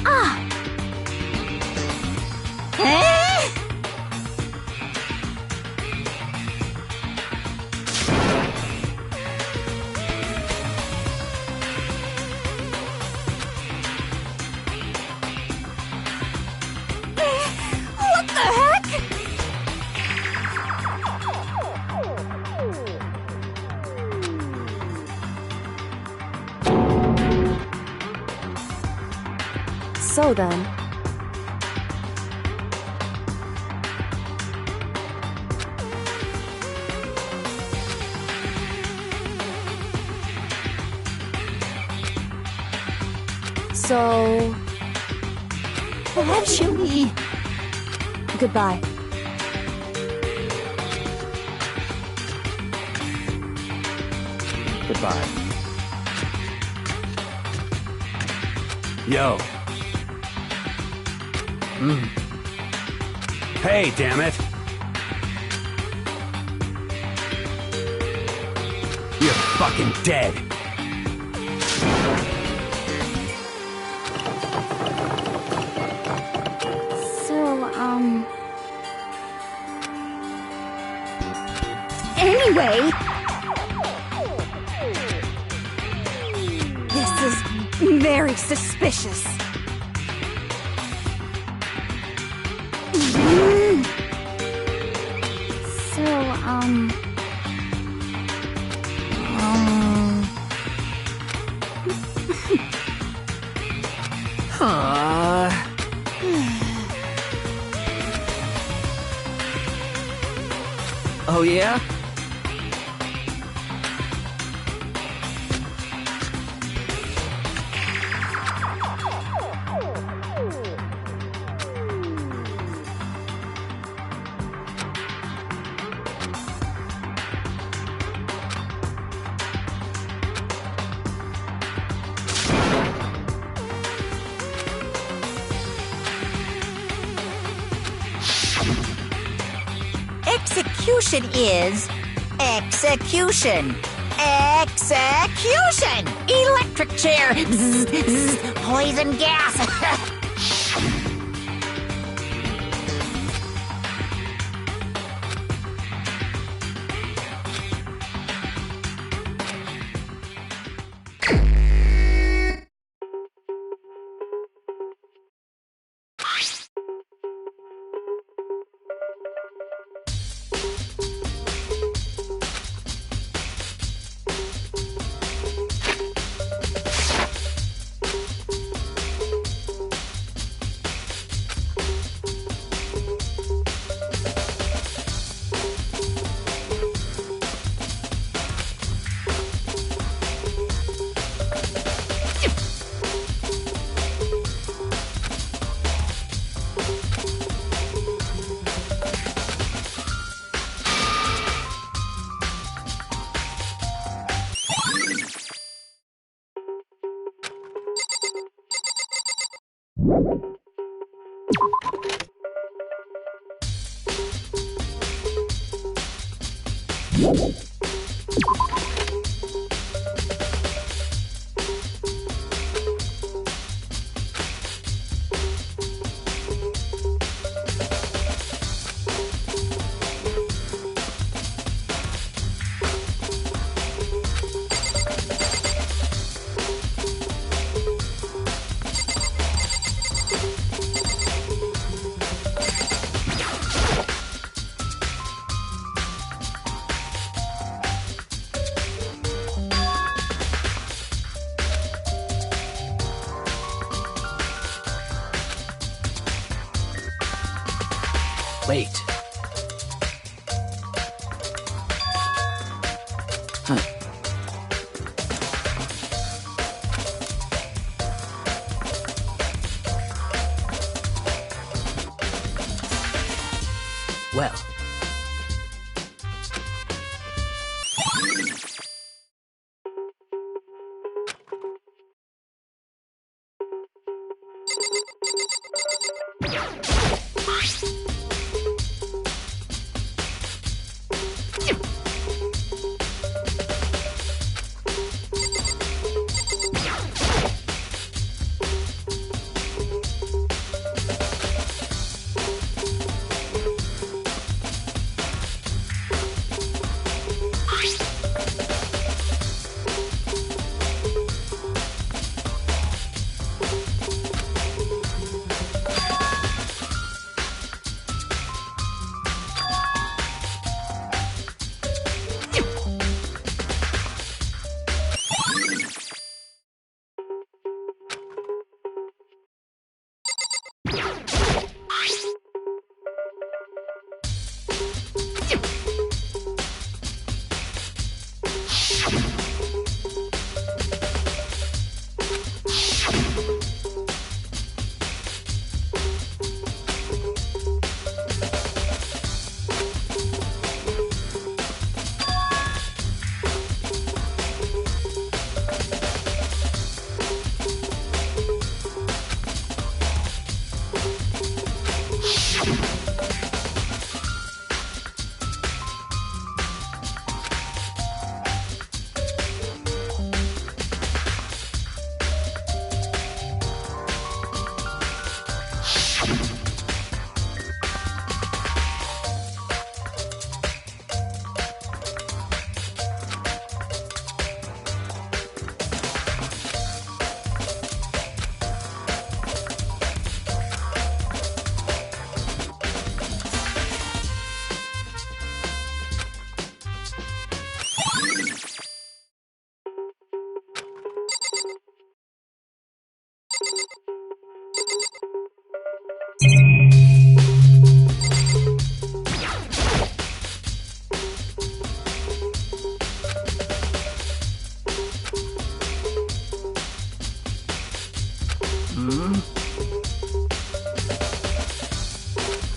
Ah! Eh? What the heck? So then... So... Actually... Goodbye. Goodbye. Yo. Hey, damn it! You're fucking dead! Anyway... This is very suspicious. Oh yeah? Execution is execution. Execution! Electric chair! Bzz, bzz, poison gas! Wait. Huh. Well.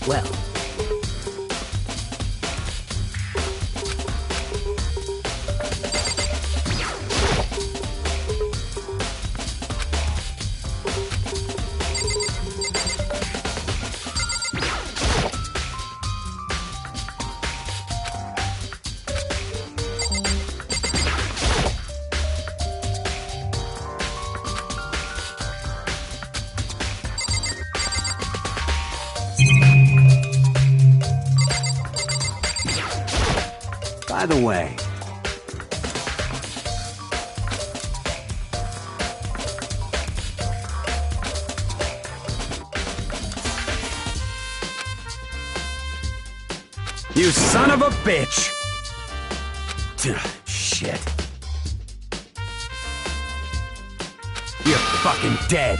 Well. By the way, you son of a bitch! Shit. You're fucking dead.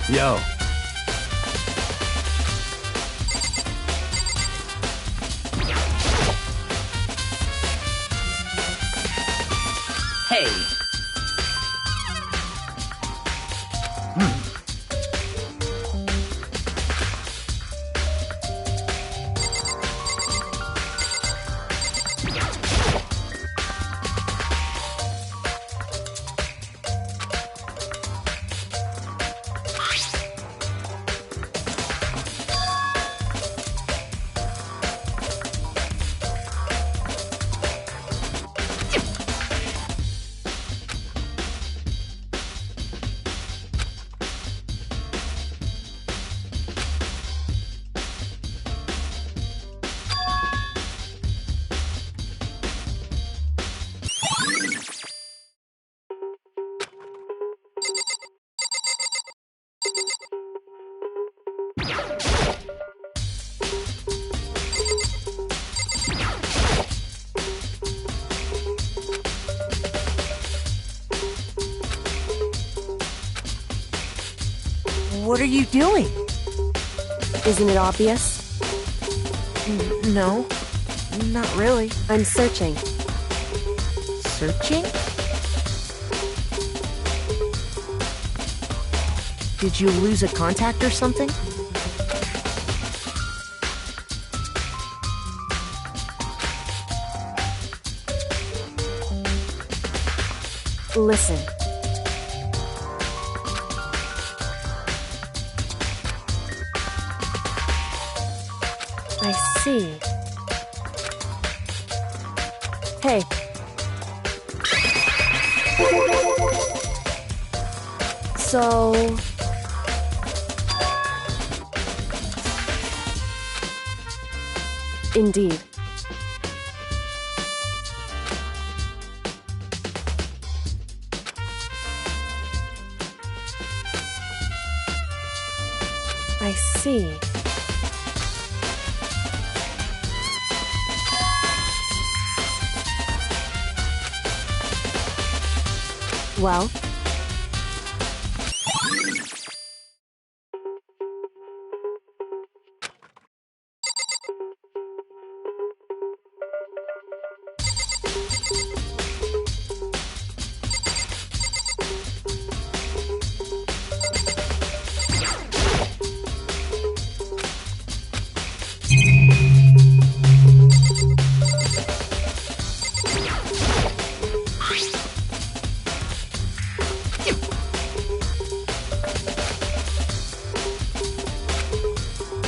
Yo. Hey. What are you doing? Isn't it obvious? No, not really. I'm searching. Searching? Did you lose a contact or something? Listen. I see. Hey. So... Indeed. I see. Well?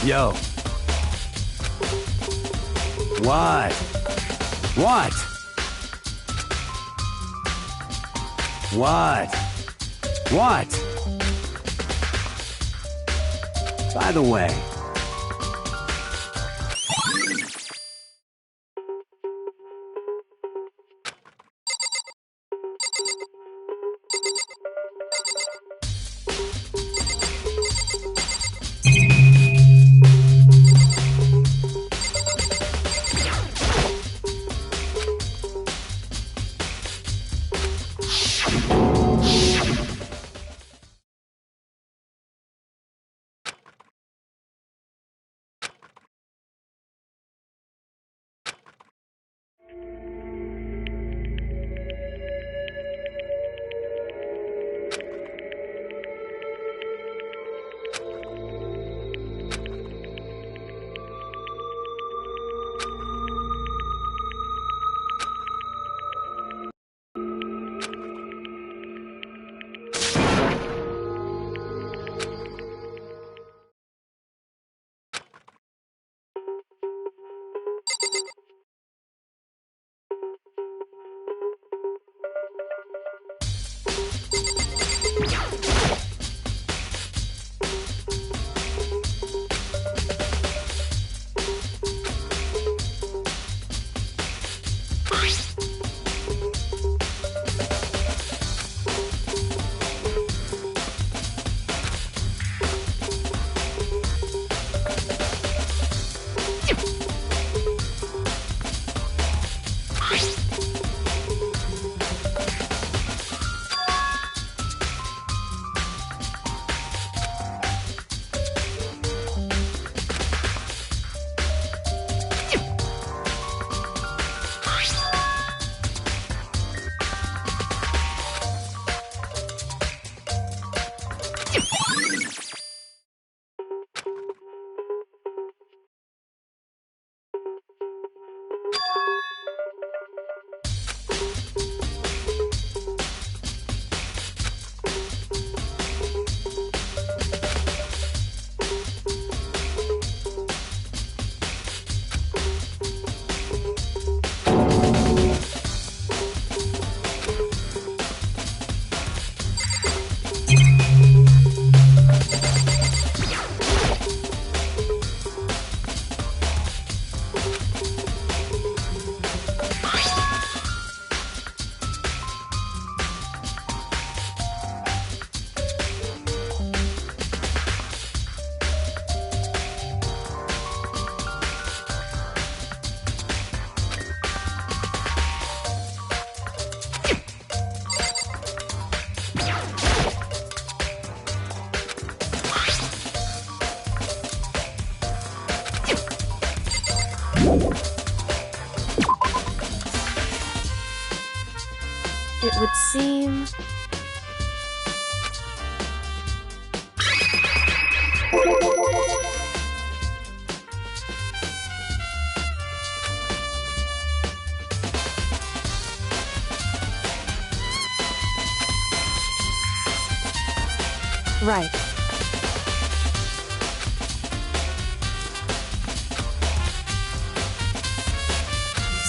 Yo. What? What? What? What? By the way, it would seem... Right.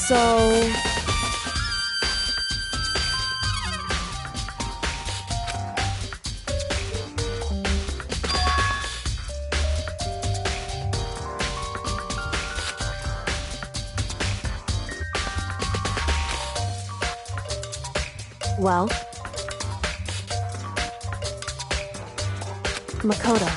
So... Well... Makoto.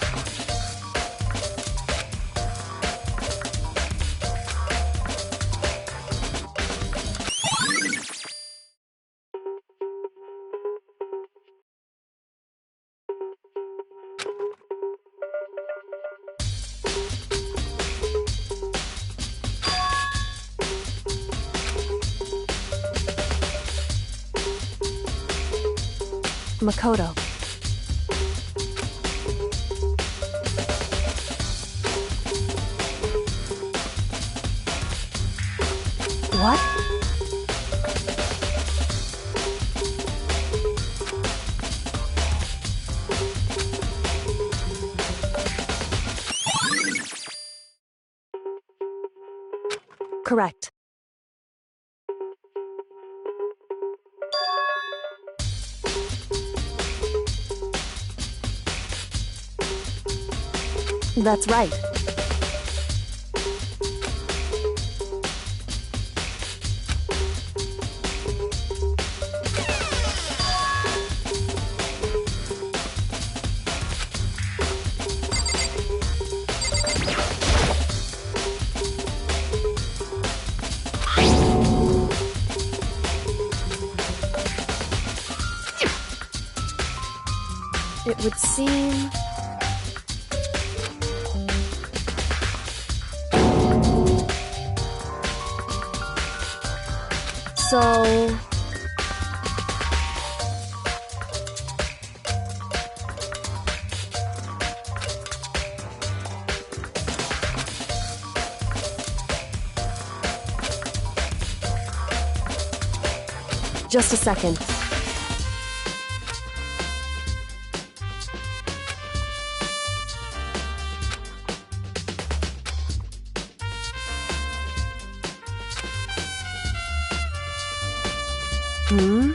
Makoto. What? Correct. That's right. It would seem... So... Just a second. Hmm?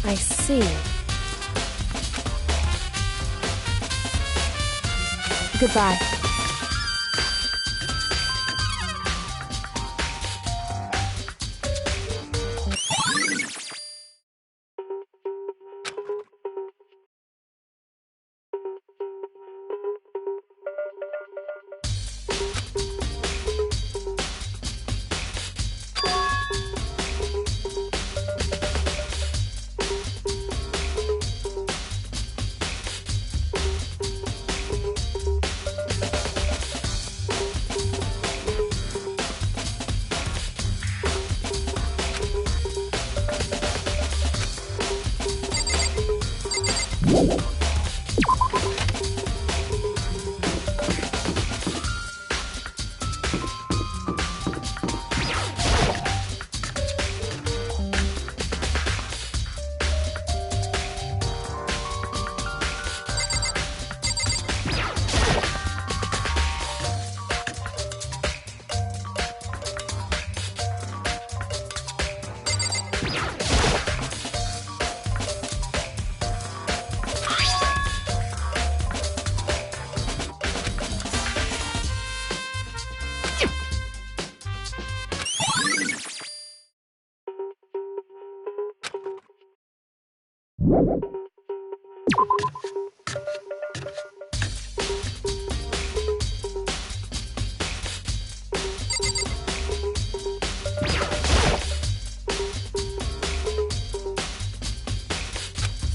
I see. Goodbye.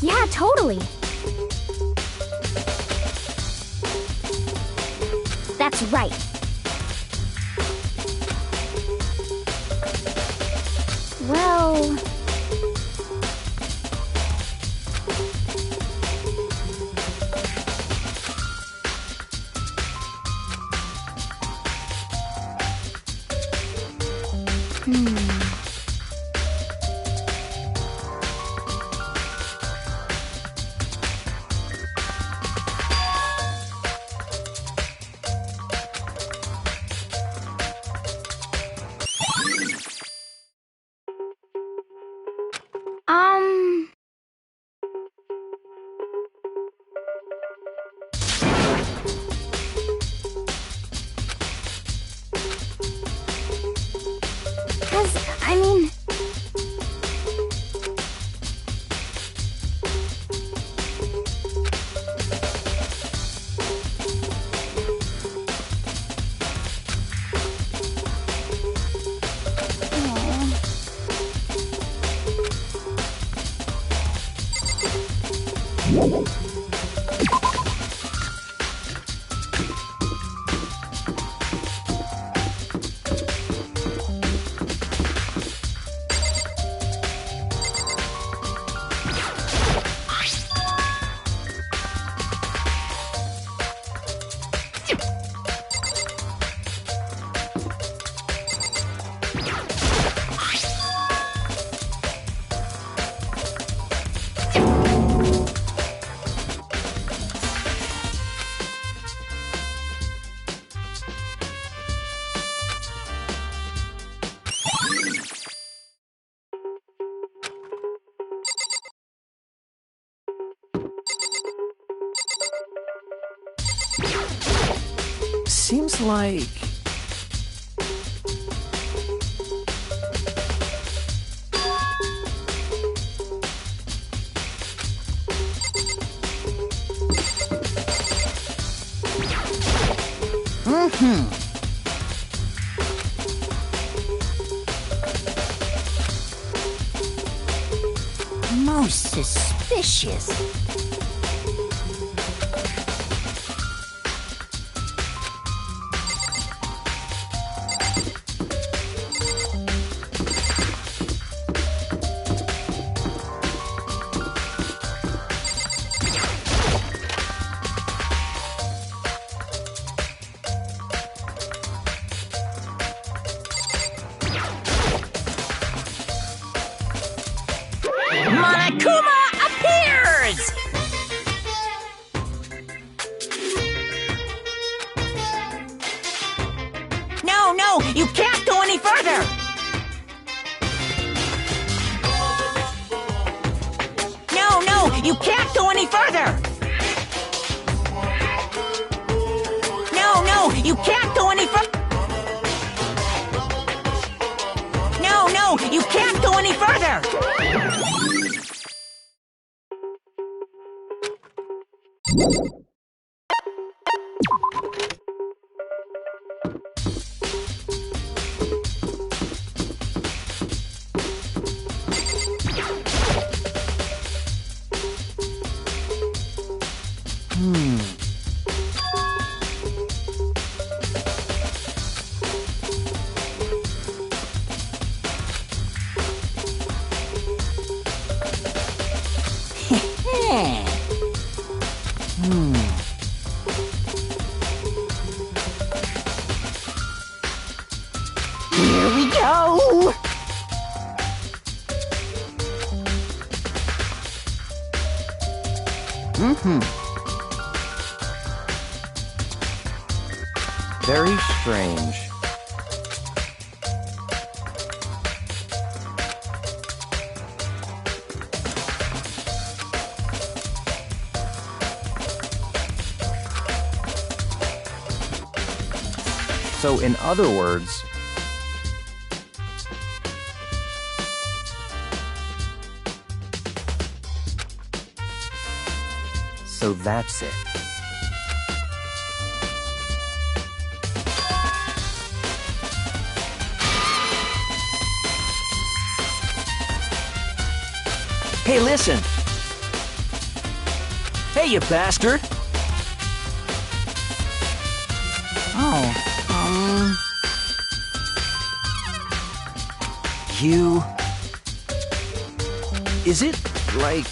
Yeah, totally. That's right. Well... I mean... seems like... Most suspicious. Monokuma appears! No, no, you can't go any further! No, no, you can't go any further! No, no, you can't go any further! No, no, you can't go any further! Here we go! Very strange. So, in other words, so that's it. Hey, listen! Hey, you bastard! Oh, You... Is it, like...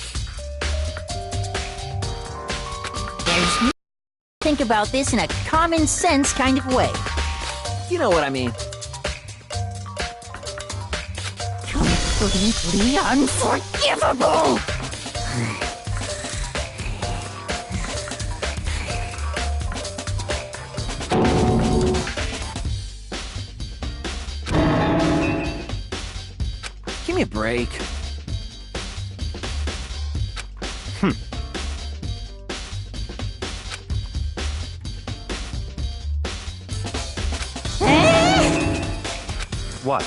there's no... Think about this in a common sense kind of way. You know what I mean. Completely unforgivable! Give me a break. What?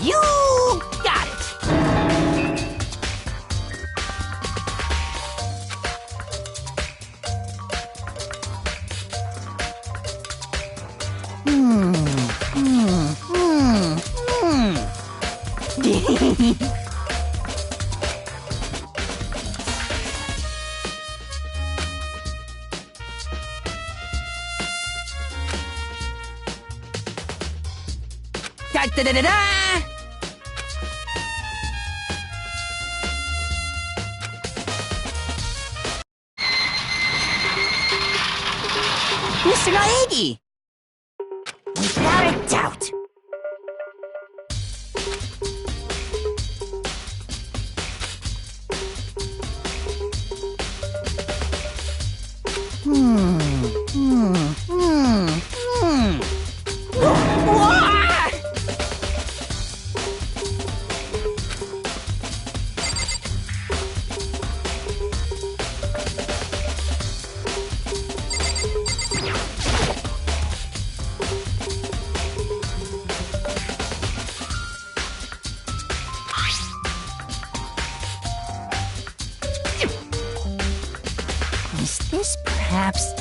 You got it! Da-da-da-da-da! Mr. Naegi! Without a doubt! Is this perhaps...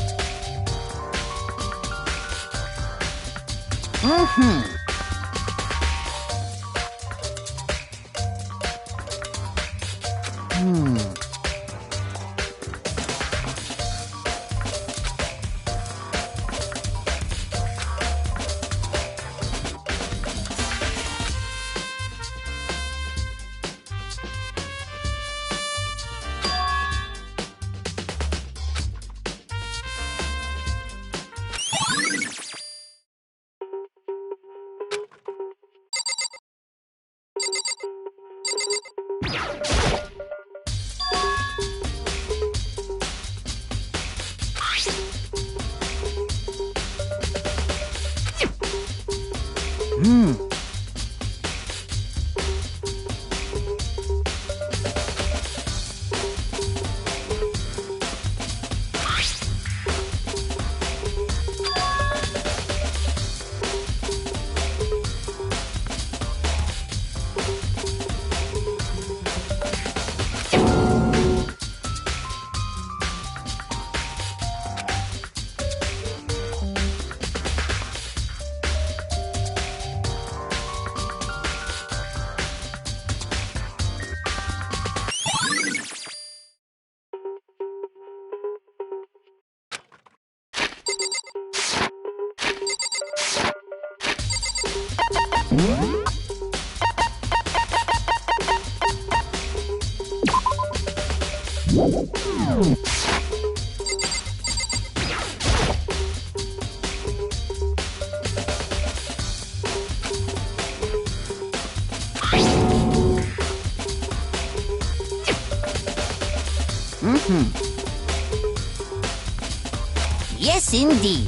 Yes, indeed.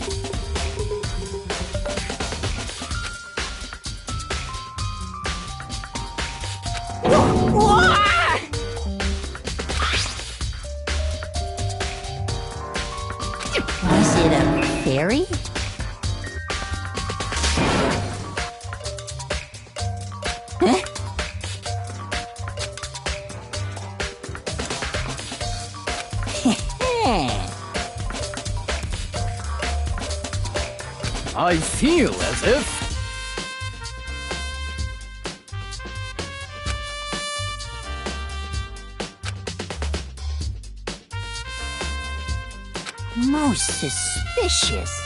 Was it a fairy? Huh? I feel as if... Most suspicious.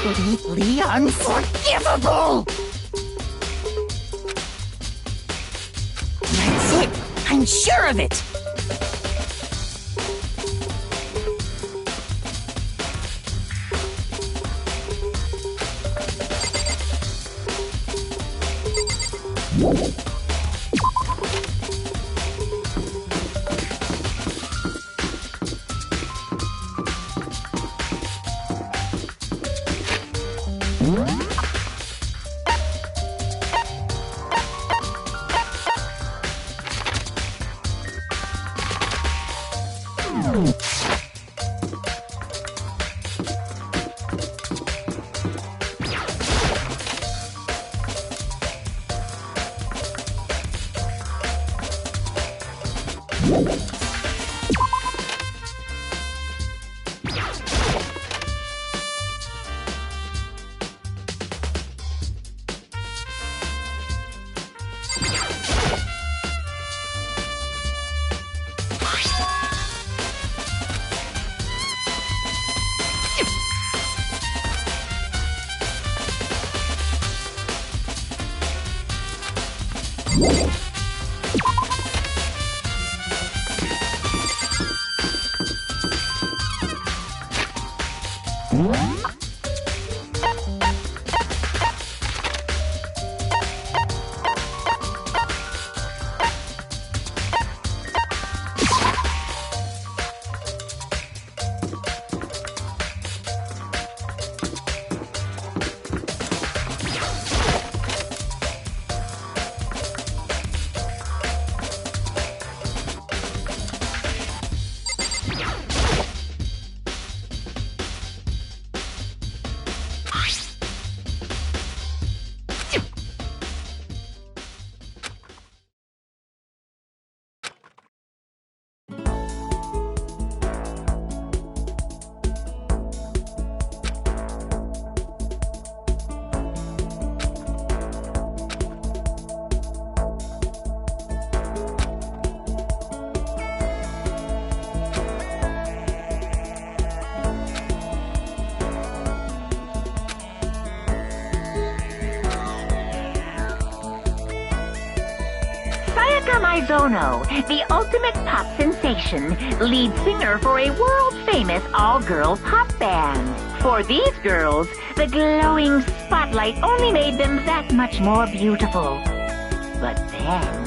Completely unforgivable! That's it! I'm sure of it! Mizono, the ultimate pop sensation, lead singer for a world-famous all-girl pop band. For these girls, the glowing spotlight only made them that much more beautiful. But then...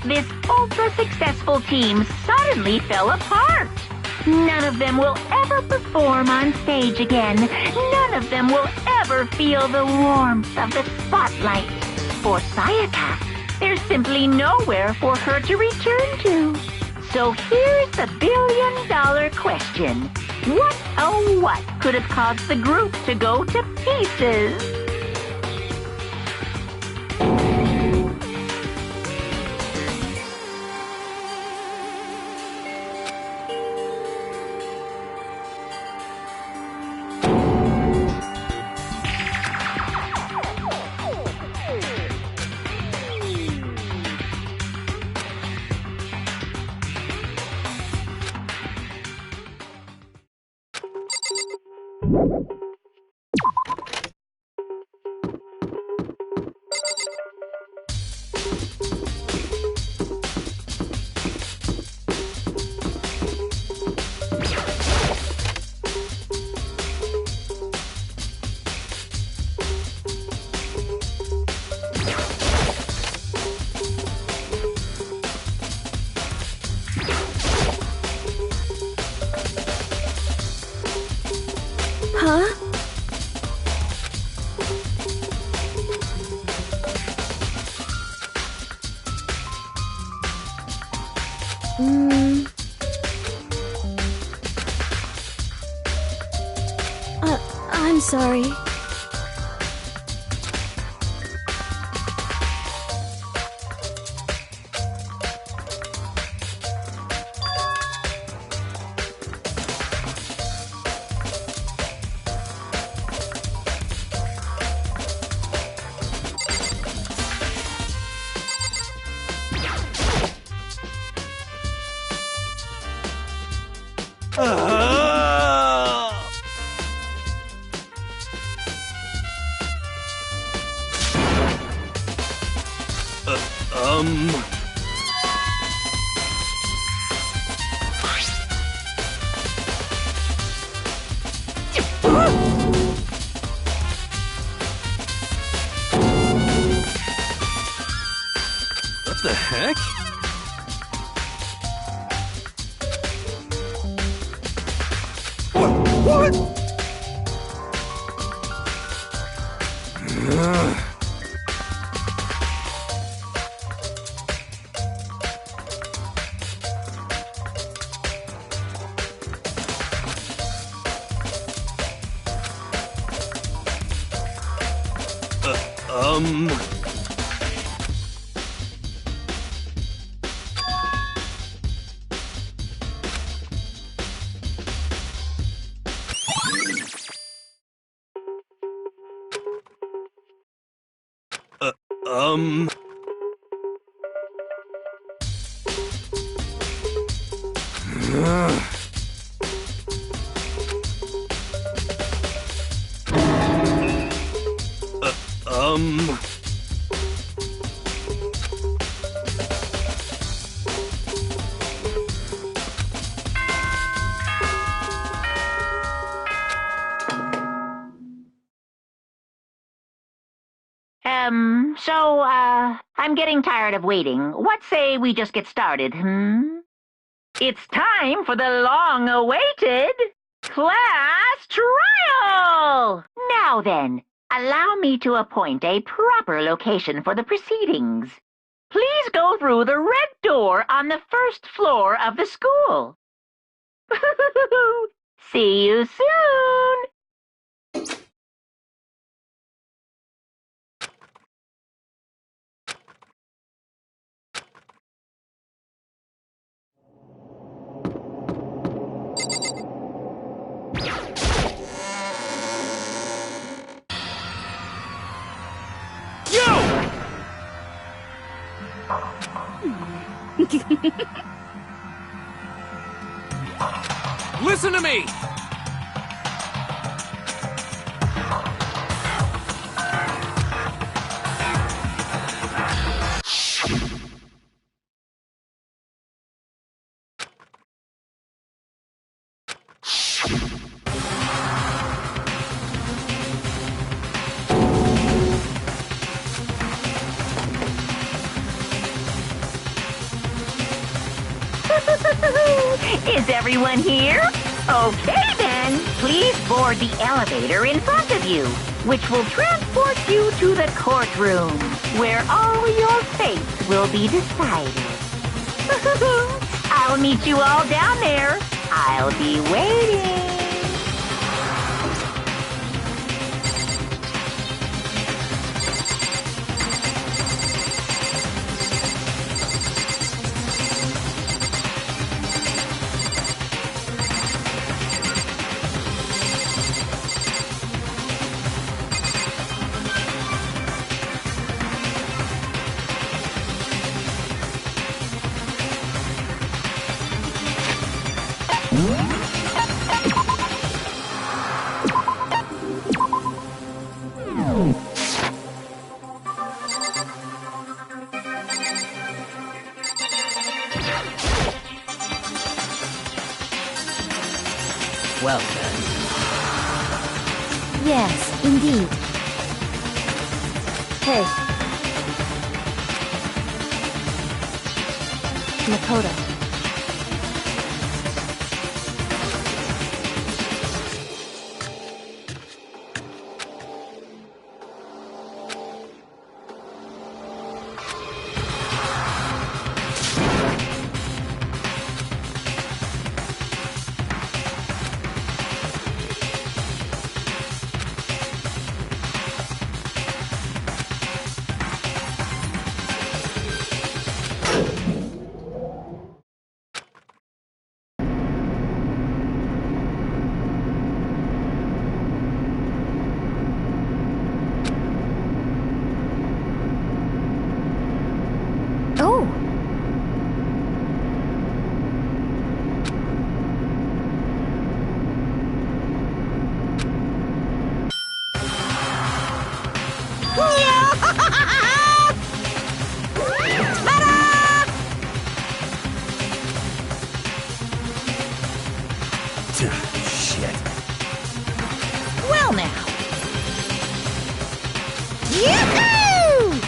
this ultra-successful team suddenly fell apart. None of them will ever perform on stage again. None of them will ever feel the warmth of the spotlight. For Sayaka, there's simply nowhere for her to return to. So here's the billion-dollar question. What, oh what, could have caused the group to go to pieces? Huh? I'm sorry. What the heck? What? I'm getting tired of waiting. What say we just get started, It's time for the long-awaited class trial! Now then, allow me to appoint a proper location for the proceedings. Please go through the red door on the first floor of the school. See you soon! Listen to me! Is everyone here? Okay then, please board the elevator in front of you, which will transport you to the courtroom, where all your fates will be decided. I'll meet you all down there. I'll be waiting. Well then. Yes, indeed. Hey. Makoto. Shit. Well now. Yoo-hoo!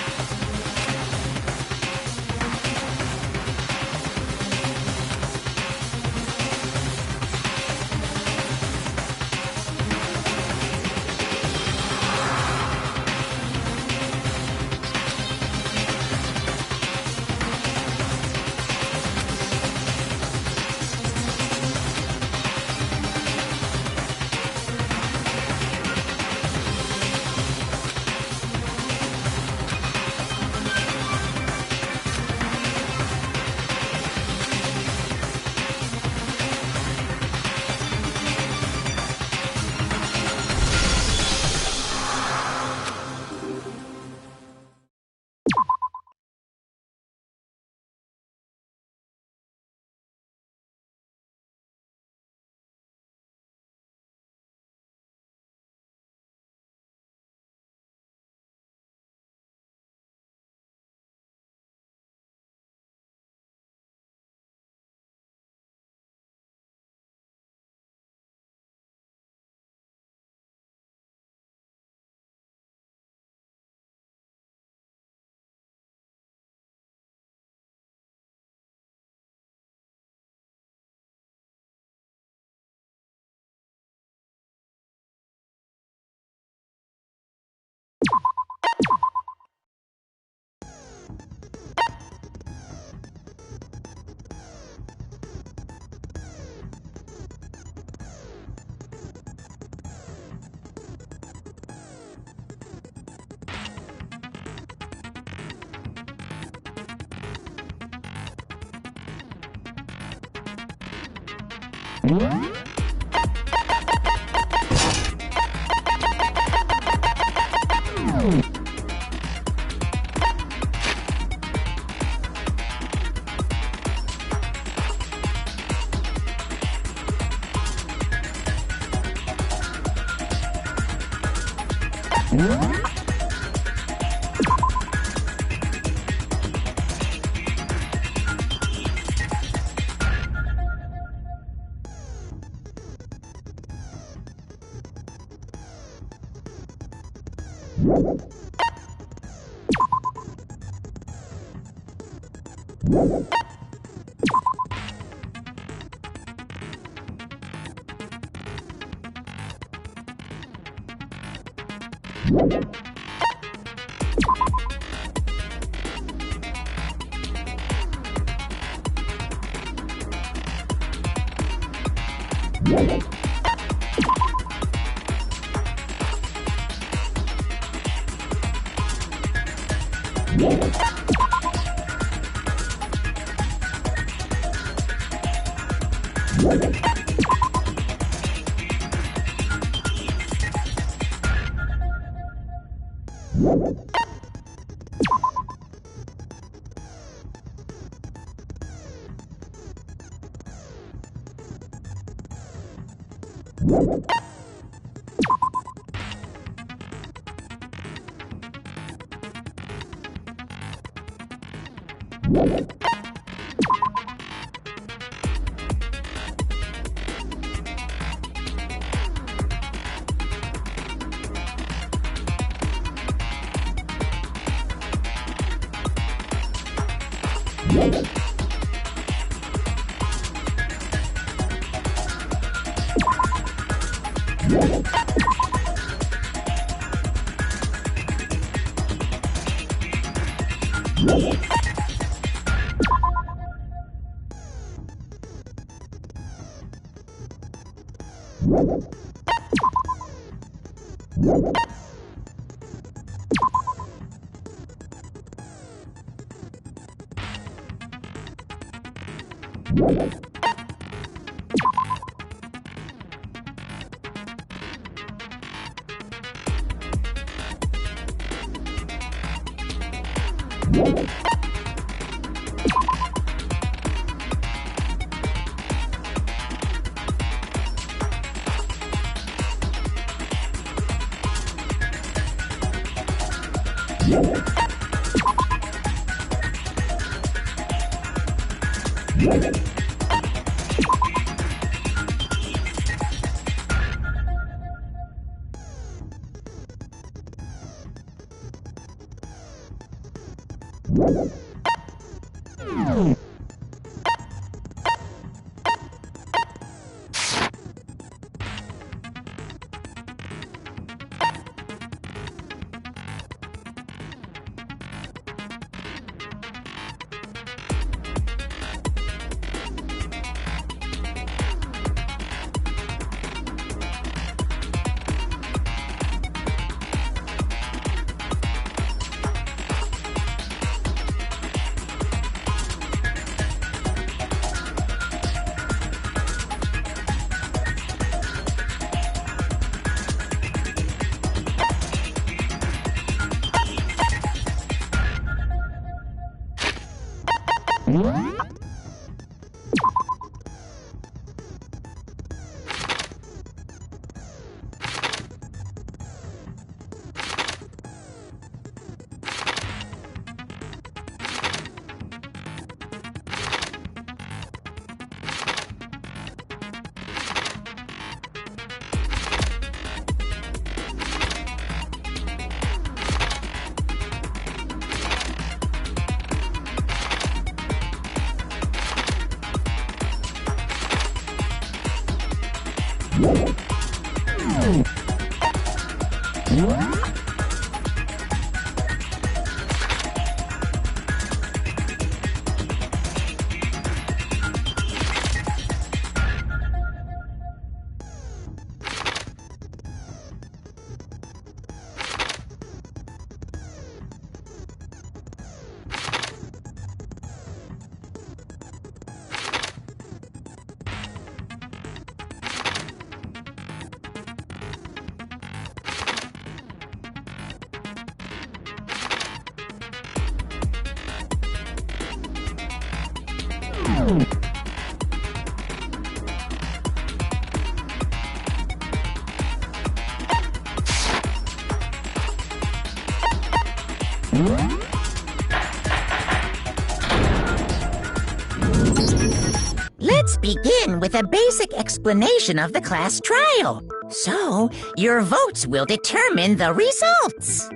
Let's begin with a basic explanation of the class trial. So, your votes will determine the results.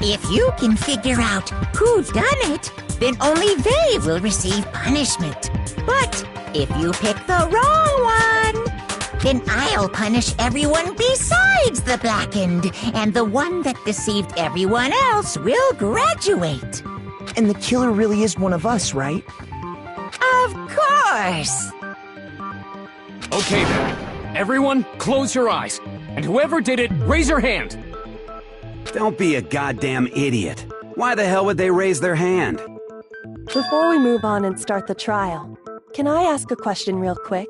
If you can figure out who done it, then only they will receive punishment. But if you pick the wrong one, then I'll punish everyone besides the blackened, and the one that deceived everyone else will graduate. And the killer really is one of us, right? Of course! Okay then. Everyone, close your eyes. And whoever did it, raise your hand. Don't be a goddamn idiot. Why the hell would they raise their hand? Before we move on and start the trial, can I ask a question real quick?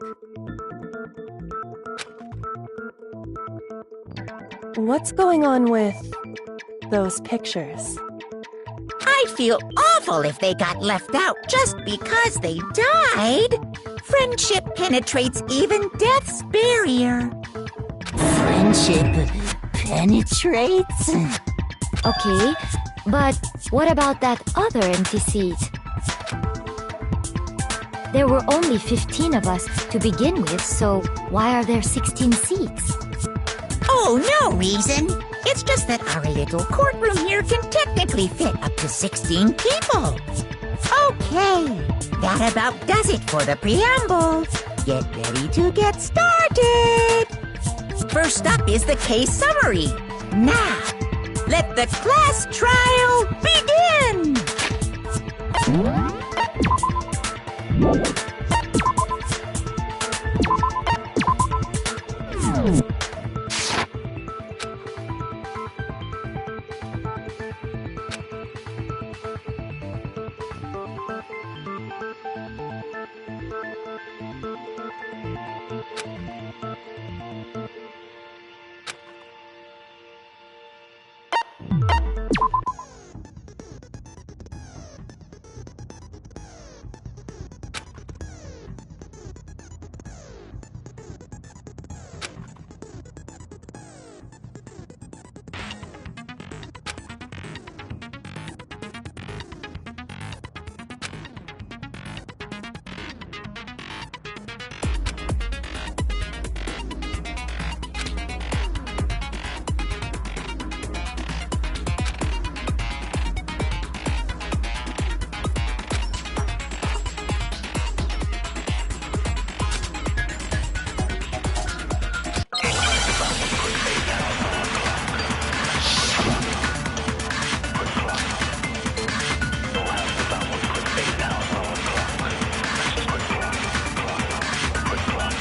What's going on with those pictures? I'd feel awful if they got left out just because they died. Friendship penetrates even death's barrier. Friendship penetrates? Okay, but what about that other empty seat? There were only 15 of us to begin with, so why are there 16 seats? Oh, no reason. It's just that our little courtroom here can technically fit up to 16 people. Okay, that about does it for the preamble. Get ready to get started. First up is the case summary. Now, let the class trial begin!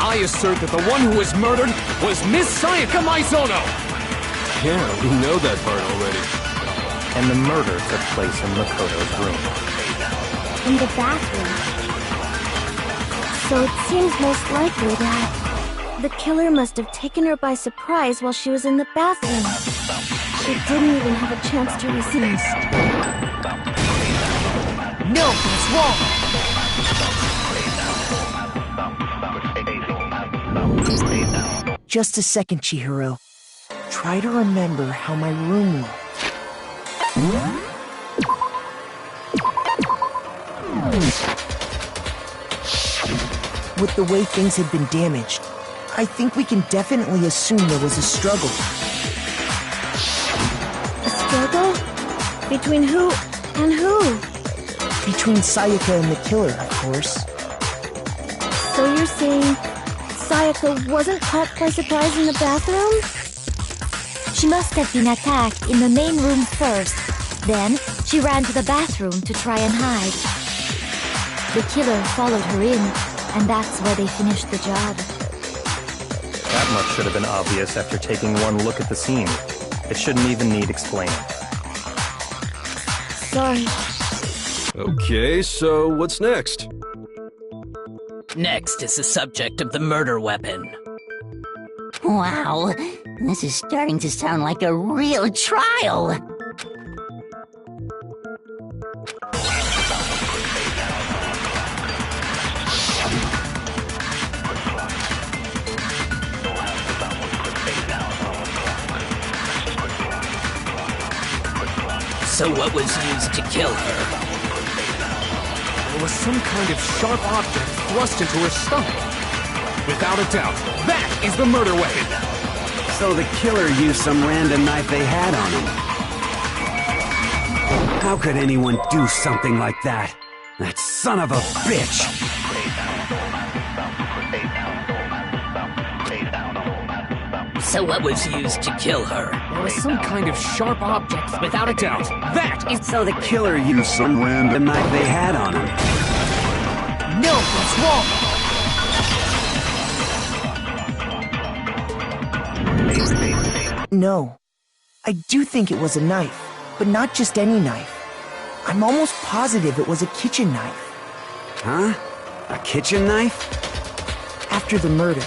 I assert that the one who was murdered was Miss Sayaka Maizono! Yeah, we know that part already. And the murder took place in Makoto's room. In the bathroom. So it seems most likely that the killer must have taken her by surprise while she was in the bathroom. She didn't even have a chance to resist. No, that's wrong! Just a second, Chihiro. Try to remember how my room looked. With the way things had been damaged, I think we can definitely assume there was a struggle. A struggle? Between who and who? Between Sayaka and the killer, of course. So you're saying Sayaka wasn't caught by surprise in the bathroom? She must have been attacked in the main room first. Then, she ran to the bathroom to try and hide. The killer followed her in, and that's where they finished the job. That much should have been obvious after taking one look at the scene. It shouldn't even need explaining. Sorry. Okay, so what's next? Next is the subject of the murder weapon. Wow, this is starting to sound like a real trial. So what was used to kill her? There was some kind of sharp object thrust into her stomach. Without a doubt, that is the murder weapon. So the killer used some random knife they had on him. How could anyone do something like that? That son of a bitch! So what was used to kill her? There was some kind of sharp object. Without a doubt, that is... So the killer used some random knife they had on him. No, that's wrong! No. I do think it was a knife, but not just any knife. I'm almost positive it was a kitchen knife. Huh? A kitchen knife? After the murder,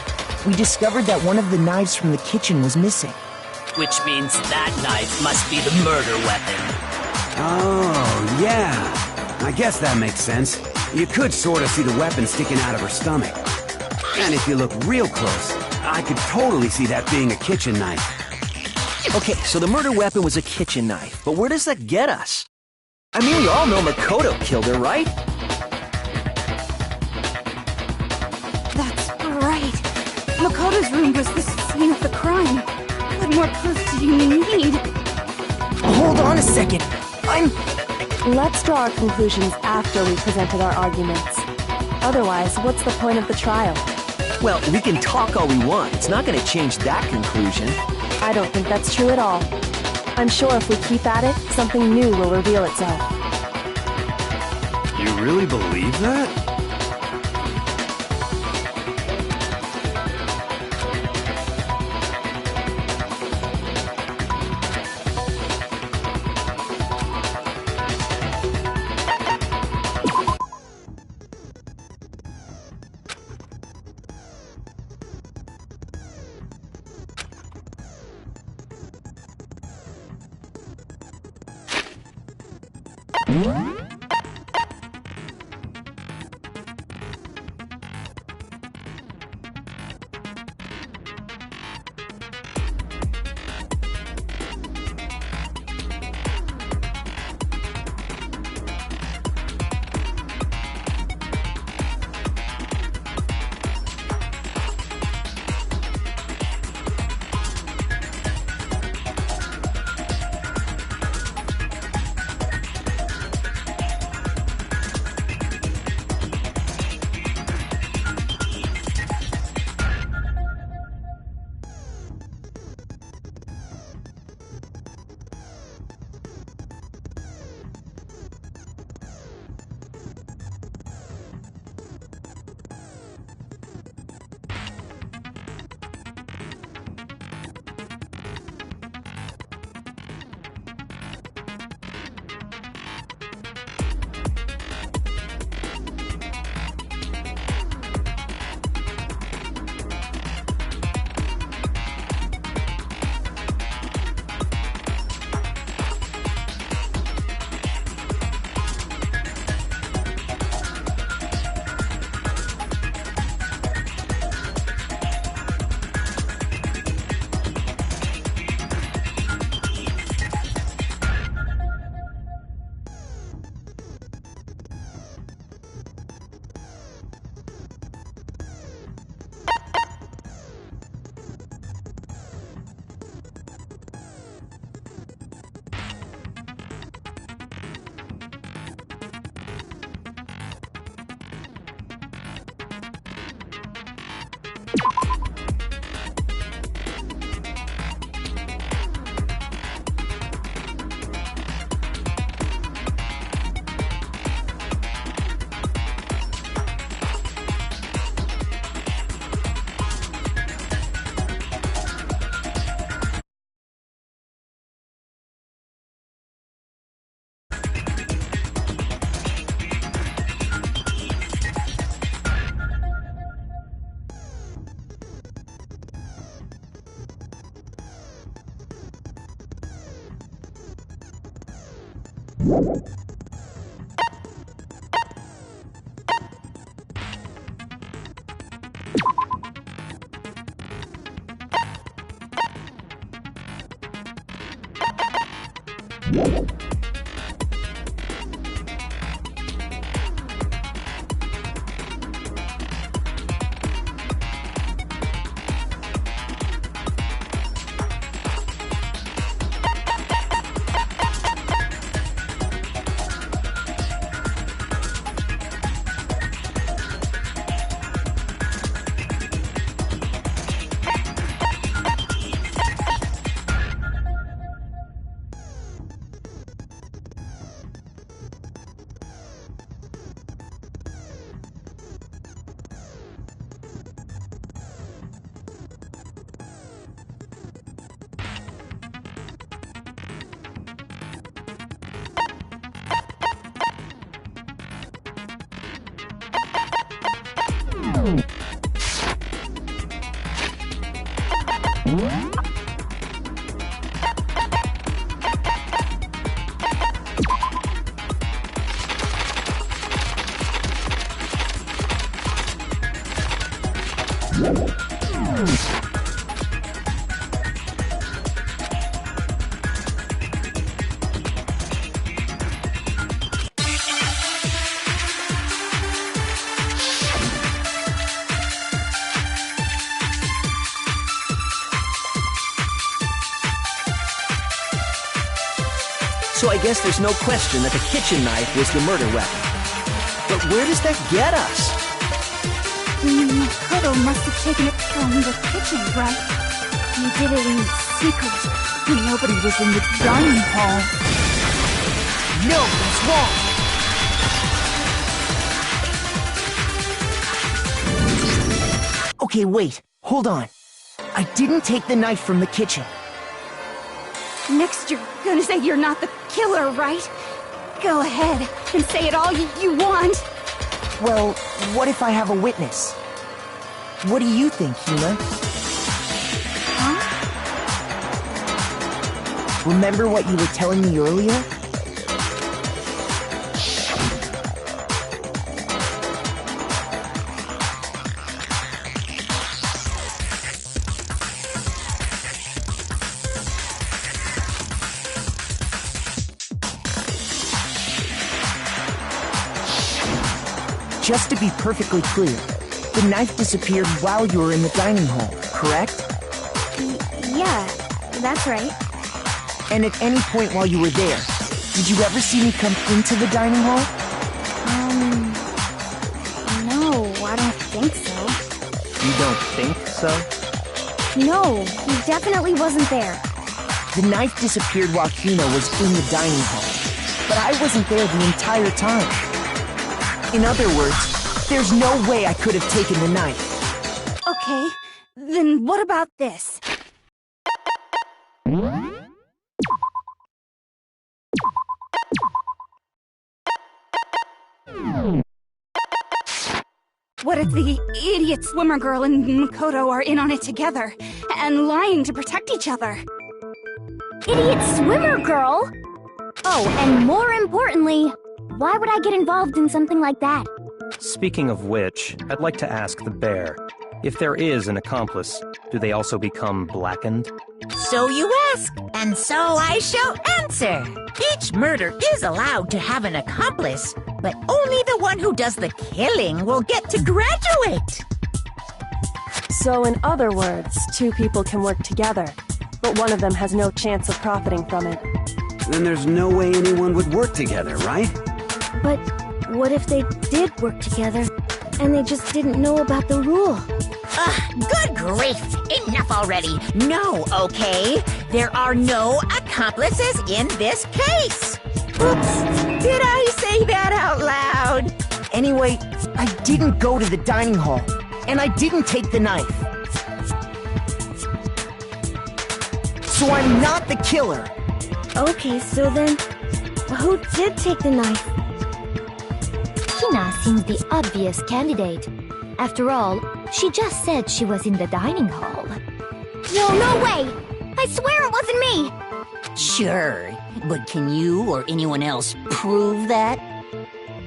we discovered that one of the knives from the kitchen was missing. Which means that knife must be the murder weapon. Oh, yeah. I guess that makes sense. You could sort of see the weapon sticking out of her stomach. And if you look real close, I could totally see that being a kitchen knife. Okay, so the murder weapon was a kitchen knife, but where does that get us? I mean, we all know Makoto killed her, right? That's right. Makoto's room was the scene of the crime. What more proof do you need? Hold on a second. Let's draw our conclusions after we presented our arguments. Otherwise, what's the point of the trial? Well, we can talk all we want. It's not going to change that conclusion. I don't think that's true at all. I'm sure if we keep at it, something new will reveal itself. You really believe that? So I guess there's no question that the kitchen knife was the murder weapon. But where does that get us? Makoto must have taken it from the kitchen, right? He did it in secret, when nobody was in the dining hall. No, that's wrong! Okay, wait. Hold on. I didn't take the knife from the kitchen. Next, you're gonna say you're not the killer, right? Go ahead and say it all you want. Well, what if I have a witness? What do you think, Hina? Huh? Remember what you were telling me earlier? Just to be perfectly clear, the knife disappeared while you were in the dining hall, correct? Yeah, that's right. And at any point while you were there, did you ever see me come into the dining hall? No, I don't think so. You don't think so? No, he definitely wasn't there. The knife disappeared while Hina was in the dining hall, but I wasn't there the entire time. In other words, there's no way I could have taken the knife. Okay, then what about this? What if the idiot swimmer girl and Makoto are in on it together, and lying to protect each other? Idiot swimmer girl? Oh, and more importantly, why would I get involved in something like that? Speaking of which, I'd like to ask the bear, if there is an accomplice, do they also become blackened? So you ask, and so I shall answer. Each murder is allowed to have an accomplice, but only the one who does the killing will get to graduate. So in other words, two people can work together, but one of them has no chance of profiting from it. Then there's no way anyone would work together, right? But what if they did work together, and they just didn't know about the rule? Good grief! Enough already! No, okay? There are no accomplices in this case! Oops! Did I say that out loud? Anyway, I didn't go to the dining hall, and I didn't take the knife. So I'm not the killer! Okay, so then, who did take the knife? Hina seems the obvious candidate. After all, she just said she was in the dining hall. No way! I swear it wasn't me! Sure, But can you or anyone else prove that?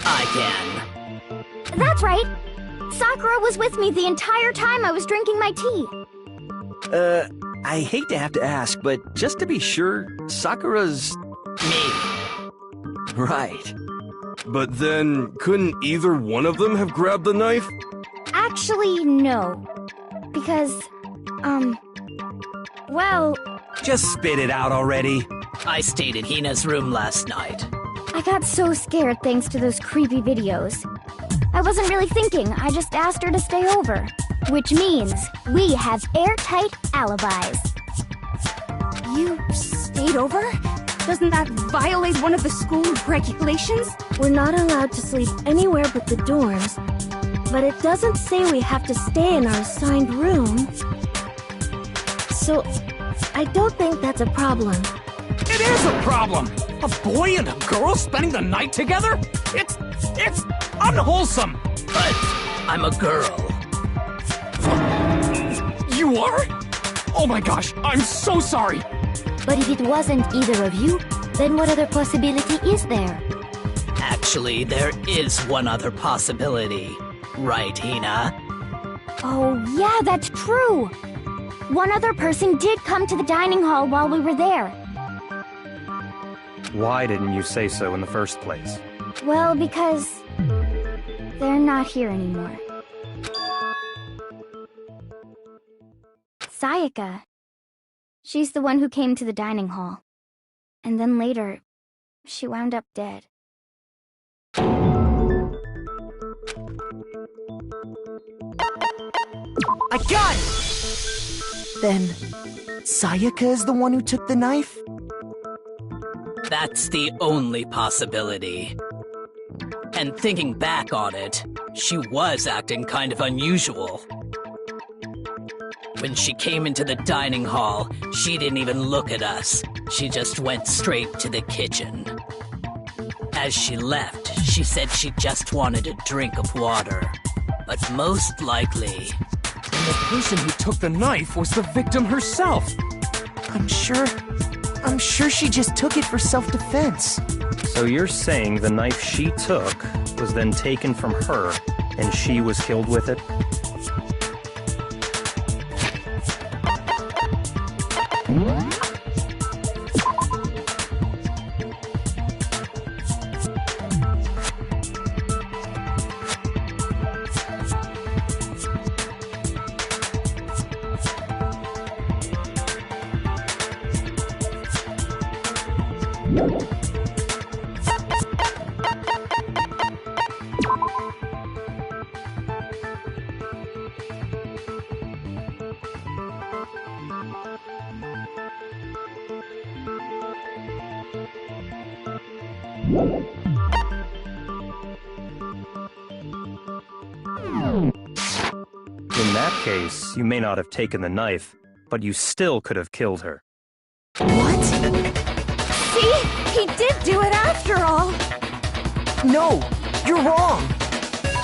I can. That's right. Sakura was with me the entire time I was drinking my tea. I hate to have to ask, but just to be sure, Sakura's... Me. Right. But then, couldn't either one of them have grabbed the knife? Actually, no. Because, well... Just spit it out already. I stayed in Hina's room last night. I got so scared thanks to those creepy videos. I wasn't really thinking, I just asked her to stay over. Which means we have airtight alibis. You stayed over? Doesn't that violate one of the school regulations? We're not allowed to sleep anywhere but the dorms. But it doesn't say we have to stay in our assigned room. So, I don't think that's a problem. It is a problem! A boy and a girl spending the night together? It's unwholesome! But I'm a girl. You are? Oh my gosh, I'm so sorry! But if it wasn't either of you, then what other possibility is there? Actually, there is one other possibility. Right, Hina? Oh, yeah, that's true! One other person did come to the dining hall while we were there. Why didn't you say so in the first place? Well, because... they're not here anymore. Sayaka. She's the one who came to the dining hall. And then later, she wound up dead. I got it! Then, Sayaka is the one who took the knife? That's the only possibility. And thinking back on it, she was acting kind of unusual. When she came into the dining hall, she didn't even look at us. She just went straight to the kitchen. As she left, she said she just wanted a drink of water. But most likely... And the person who took the knife was the victim herself. I'm sure she just took it for self-defense. So you're saying the knife she took was then taken from her, and she was killed with it? In that case, you may not have taken the knife, but you still could have killed her. What? See? He did do it after all! No! You're wrong!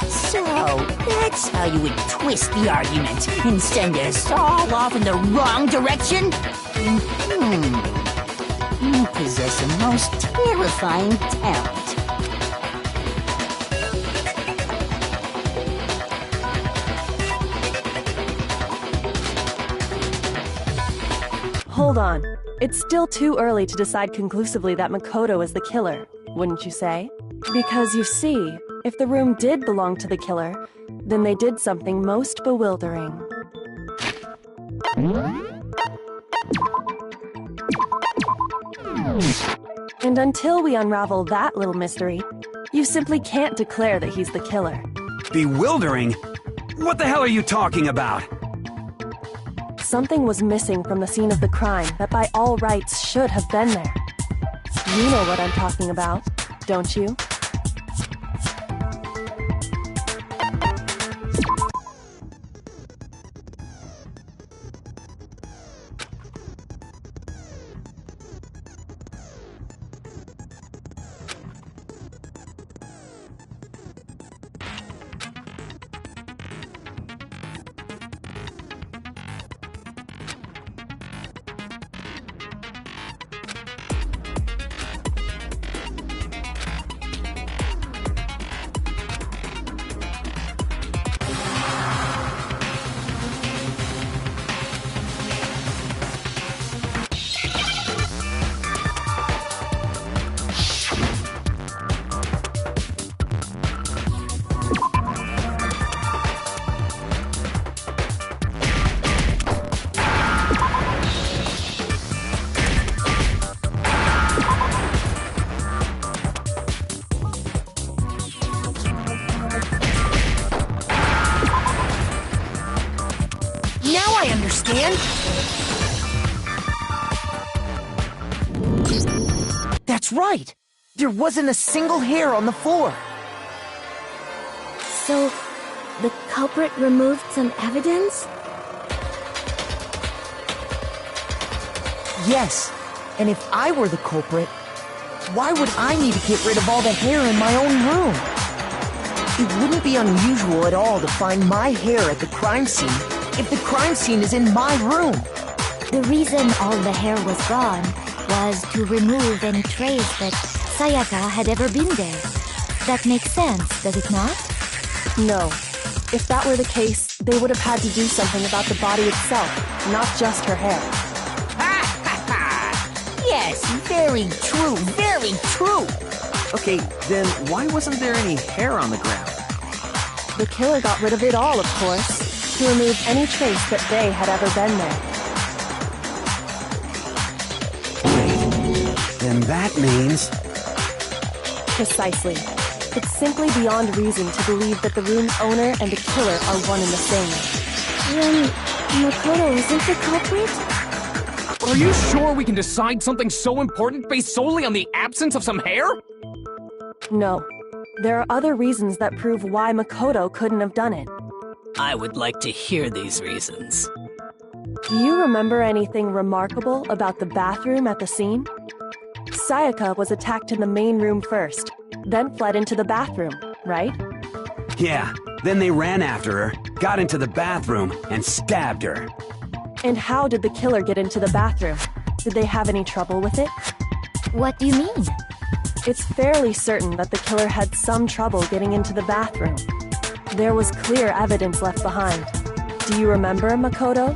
So, that's how you would twist the argument and send us all off in the wrong direction? You possess a most terrifying talent. Hold on. It's still too early to decide conclusively that Makoto is the killer, wouldn't you say? Because you see, if the room did belong to the killer, then they did something most bewildering. And until we unravel that little mystery, you simply can't declare that he's the killer. Bewildering? What the hell are you talking about? Something was missing from the scene of the crime that by all rights should have been there. You know what I'm talking about, don't you? Now I understand! That's right! There wasn't a single hair on the floor! So, the culprit removed some evidence? Yes, and if I were the culprit, why would I need to get rid of all the hair in my own room? It wouldn't be unusual at all to find my hair at the crime scene if the crime scene is in my room. The reason all the hair was gone was to remove any trace that Sayaka had ever been there. That makes sense, does it not? No. If that were the case, they would have had to do something about the body itself, not just her hair. Yes, very true, very true! Okay, then why wasn't there any hair on the ground? The killer got rid of it all, of course, to remove any trace that they had ever been there. Wait, then that means... Precisely. It's simply beyond reason to believe that the room's owner and the killer are one and the same. Then, Makoto isn't the culprit? Are you sure we can decide something so important based solely on the absence of some hair? No. There are other reasons that prove why Makoto couldn't have done it. I would like to hear these reasons. Do you remember anything remarkable about the bathroom at the scene? Sayaka was attacked in the main room first, then fled into the bathroom, right? Yeah, then they ran after her, got into the bathroom, and stabbed her. And how did the killer get into the bathroom? Did they have any trouble with it? What do you mean? It's fairly certain that the killer had some trouble getting into the bathroom. There was clear evidence left behind. Do you remember, Makoto?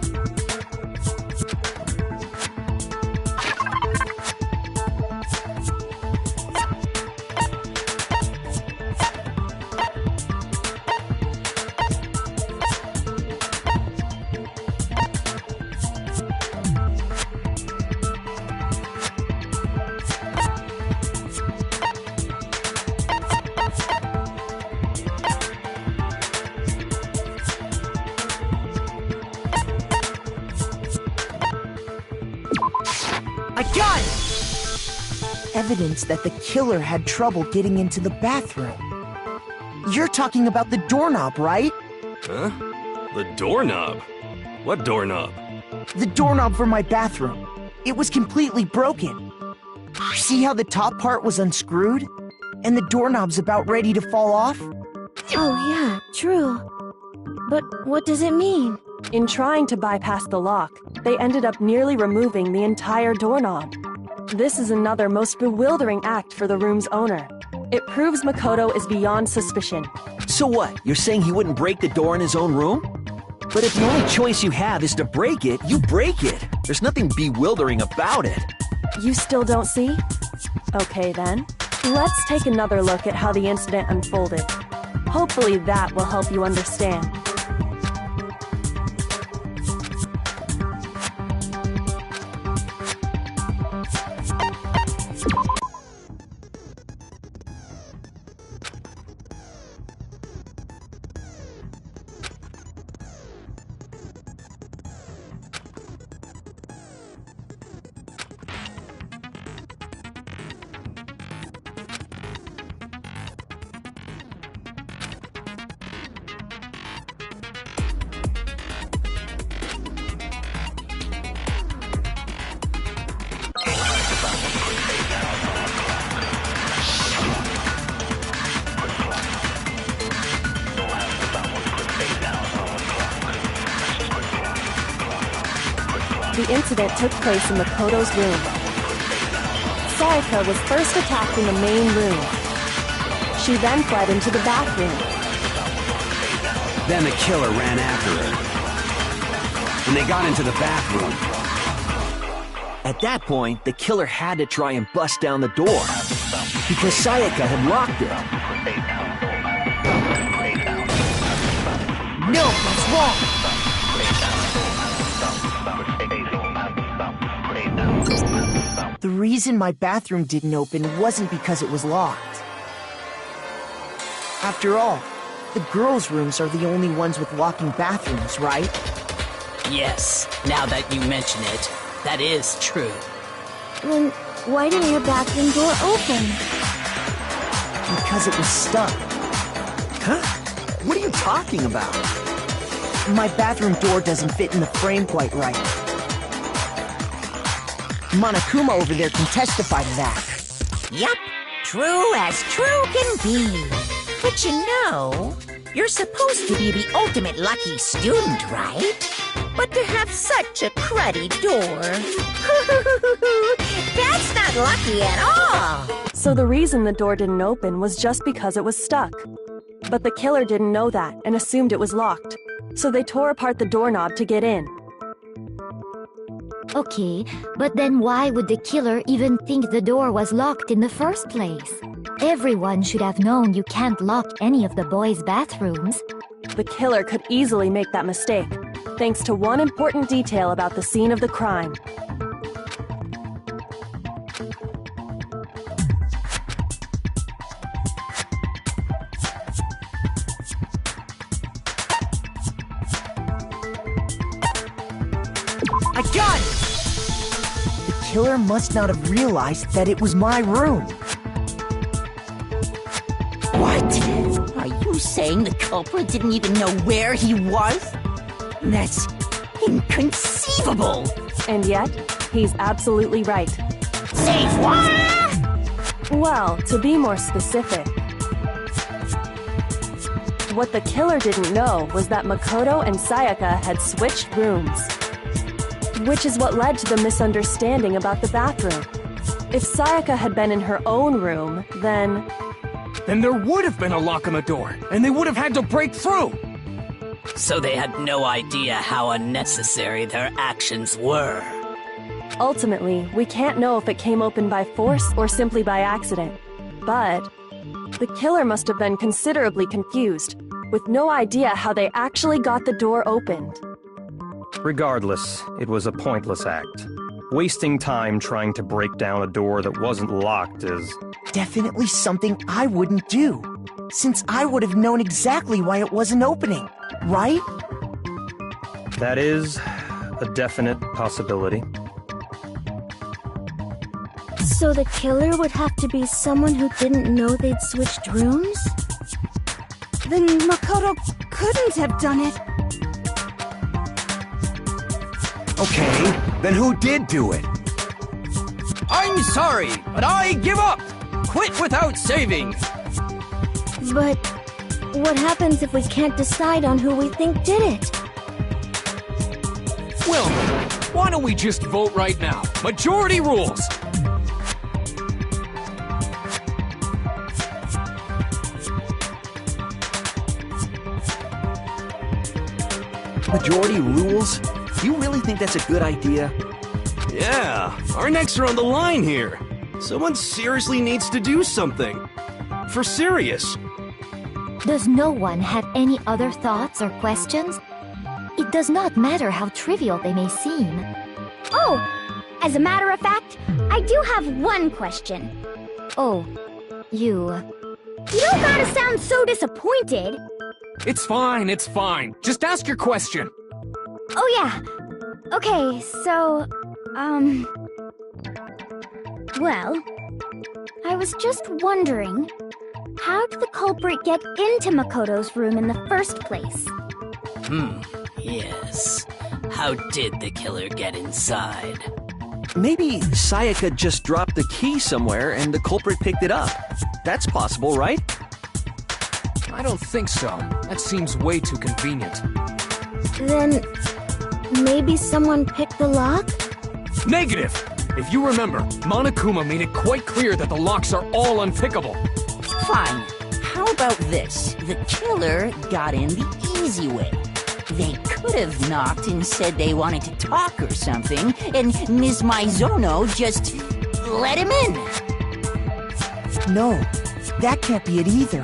Evidence that the killer had trouble getting into the bathroom. You're talking about the doorknob, right? Huh? The doorknob? What doorknob? The doorknob for my bathroom. It was completely broken. See how the top part was unscrewed? And the doorknob's about ready to fall off? Oh yeah, true. But what does it mean? In trying to bypass the lock, they ended up nearly removing the entire doorknob. This is another most bewildering act for the room's owner. It proves Makoto is beyond suspicion. So what? You're saying he wouldn't break the door in his own room? But if the only choice you have is to break it, you break it. There's nothing bewildering about it. You still don't see? Okay then. Let's take another look at how the incident unfolded. Hopefully that will help you understand. The incident took place in Makoto's room. Sayaka was first attacked in the main room. She then fled into the bathroom. Then the killer ran after her. And they got into the bathroom. At that point, the killer had to try and bust down the door, because Sayaka had locked it. No, that's wrong! The reason my bathroom didn't open wasn't because it was locked. After all, the girls' rooms are the only ones with walking bathrooms, right? Yes, now that you mention it, that is true. Then why didn't your bathroom door open? Because it was stuck. Huh? What are you talking about? My bathroom door doesn't fit in the frame quite right. Monokuma over there can testify to that. Yup, true as true can be. But you know, you're supposed to be the ultimate lucky student, right? But to have such a cruddy door, that's not lucky at all. So the reason the door didn't open was just because it was stuck. But the killer didn't know that and assumed it was locked. So they tore apart the doorknob to get in. Okay, but then why would the killer even think the door was locked in the first place? Everyone should have known you can't lock any of the boys' bathrooms. The killer could easily make that mistake, thanks to one important detail about the scene of the crime. I got it! The killer must not have realized that it was my room. What? Are you saying the culprit didn't even know where he was? That's inconceivable! And yet, he's absolutely right. Say what? Well, to be more specific, what the killer didn't know was that Makoto and Sayaka had switched rooms. Which is what led to the misunderstanding about the bathroom. If Sayaka had been in her own room, then there would have been a lock on the door, and they would have had to break through! So they had no idea how unnecessary their actions were. Ultimately, we can't know if it came open by force or simply by accident. But the killer must have been considerably confused, with no idea how they actually got the door opened. Regardless, it was a pointless act. Wasting time trying to break down a door that wasn't locked is... Definitely something I wouldn't do, since I would have known exactly why it wasn't opening, right? That is a definite possibility. So the killer would have to be someone who didn't know they'd switched rooms? Then Makoto couldn't have done it. Okay, then who did do it? I'm sorry, but I give up! Quit without saving! But what happens if we can't decide on who we think did it? Well, why don't we just vote right now? Majority rules! Majority rules? You really think that's a good idea? Yeah, our necks are on the line here. Someone seriously needs to do something. For serious. Does no one have any other thoughts or questions? It does not matter how trivial they may seem. Oh, as a matter of fact, I do have one question. Oh, you don't gotta sound so disappointed. It's fine, it's fine. Just ask your question. Oh yeah. Okay, so, well, I was just wondering, how did the culprit get into Makoto's room in the first place? Yes. How did the killer get inside? Maybe Sayaka just dropped the key somewhere and the culprit picked it up. That's possible, right? I don't think so. That seems way too convenient. Then maybe someone picked the lock? Negative! If you remember, Monokuma made it quite clear that the locks are all unpickable. Fine. How about this? The killer got in the easy way. They could have knocked and said they wanted to talk or something, and Ms. Maizono just let him in. No, that can't be it either.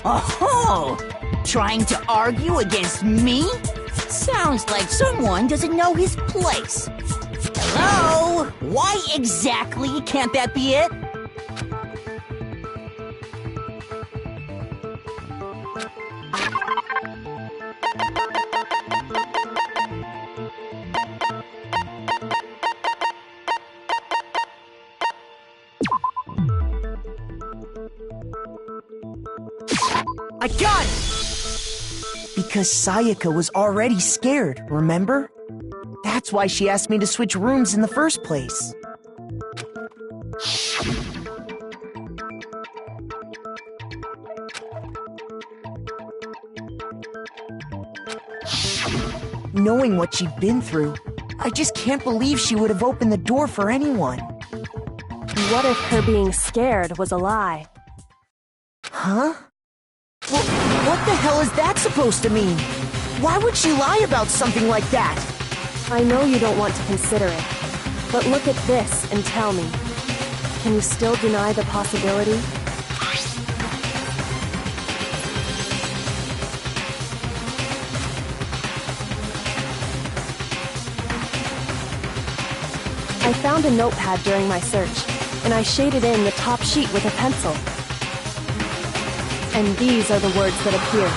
Oh, trying to argue against me? Sounds like someone doesn't know his place. Hello? Why exactly can't that be it? gun! Because Sayaka was already scared, remember? That's why she asked me to switch rooms in the first place. Knowing what she'd been through, I just can't believe she would have opened the door for anyone. What if her being scared was a lie? Huh? Well, what the hell is that supposed to mean? Why would she lie about something like that? I know you don't want to consider it, but look at this and tell me. Can you still deny the possibility? I found a notepad during my search, and I shaded in the top sheet with a pencil. And these are the words that appear.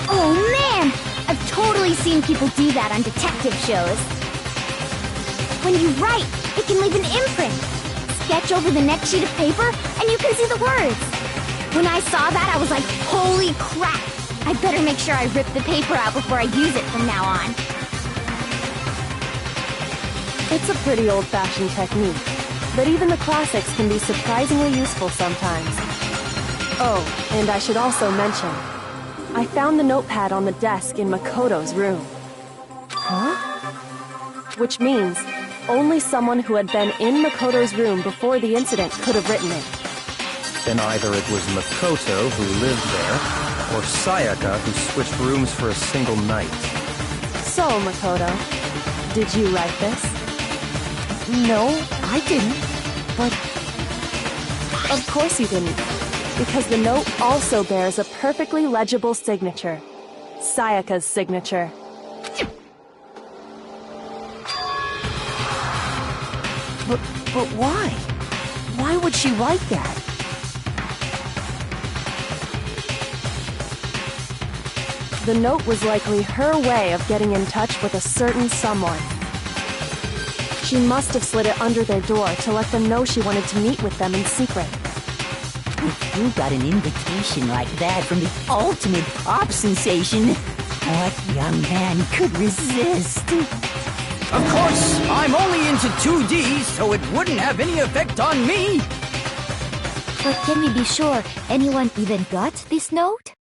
Oh man! I've totally seen people do that on detective shows. When you write, it can leave an imprint. Sketch over the next sheet of paper, and you can see the words. When I saw that, I was like, holy crap! I better make sure I rip the paper out before I use it from now on. It's a pretty old-fashioned technique, but even the classics can be surprisingly useful sometimes. Oh, and I should also mention, I found the notepad on the desk in Makoto's room. Huh? Which means only someone who had been in Makoto's room before the incident could have written it. Then either it was Makoto who lived there, or Sayaka who switched rooms for a single night. So, Makoto, did you write this? No, I didn't. But... Of course you didn't. Because the note also bears a perfectly legible signature. Sayaka's signature. But why? Why would she write that? The note was likely her way of getting in touch with a certain someone. She must have slid it under their door to let them know she wanted to meet with them in secret. If you got an invitation like that from the ultimate pop sensation, what young man could resist? Of course, I'm only into 2D, so it wouldn't have any effect on me! But can we be sure anyone even got this note?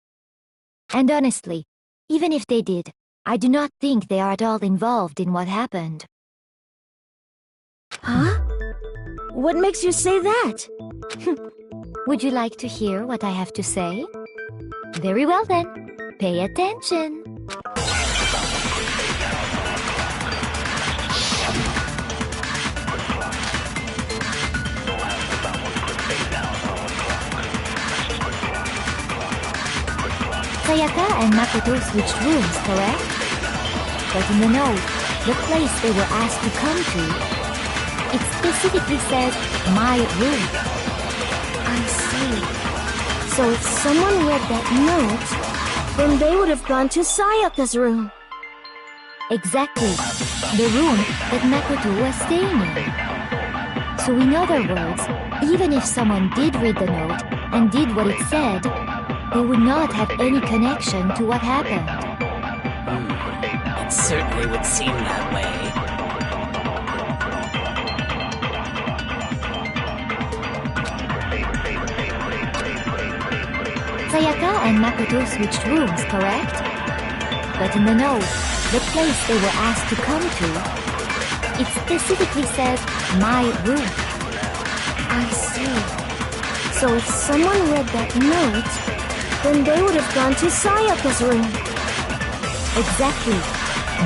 And honestly, even if they did, I do not think they are at all involved in what happened. Huh? What makes you say that? Would you like to hear what I have to say? Very well then, pay attention. Sayaka and Makoto switched rooms, correct? But in the note, the place they were asked to come to, it specifically says, my room. I see. So if someone read that note, then they would have gone to Sayaka's room. Exactly. The room that Makoto was staying in. So in other words, even if someone did read the note and did what it said, they would not have any connection to what happened. It certainly would seem that way. Sayaka and Makoto switched rooms, correct? But in the note, the place they were asked to come to, it specifically says, my room. I see. So if someone read that note, then they would have gone to Sayaka's room. Exactly.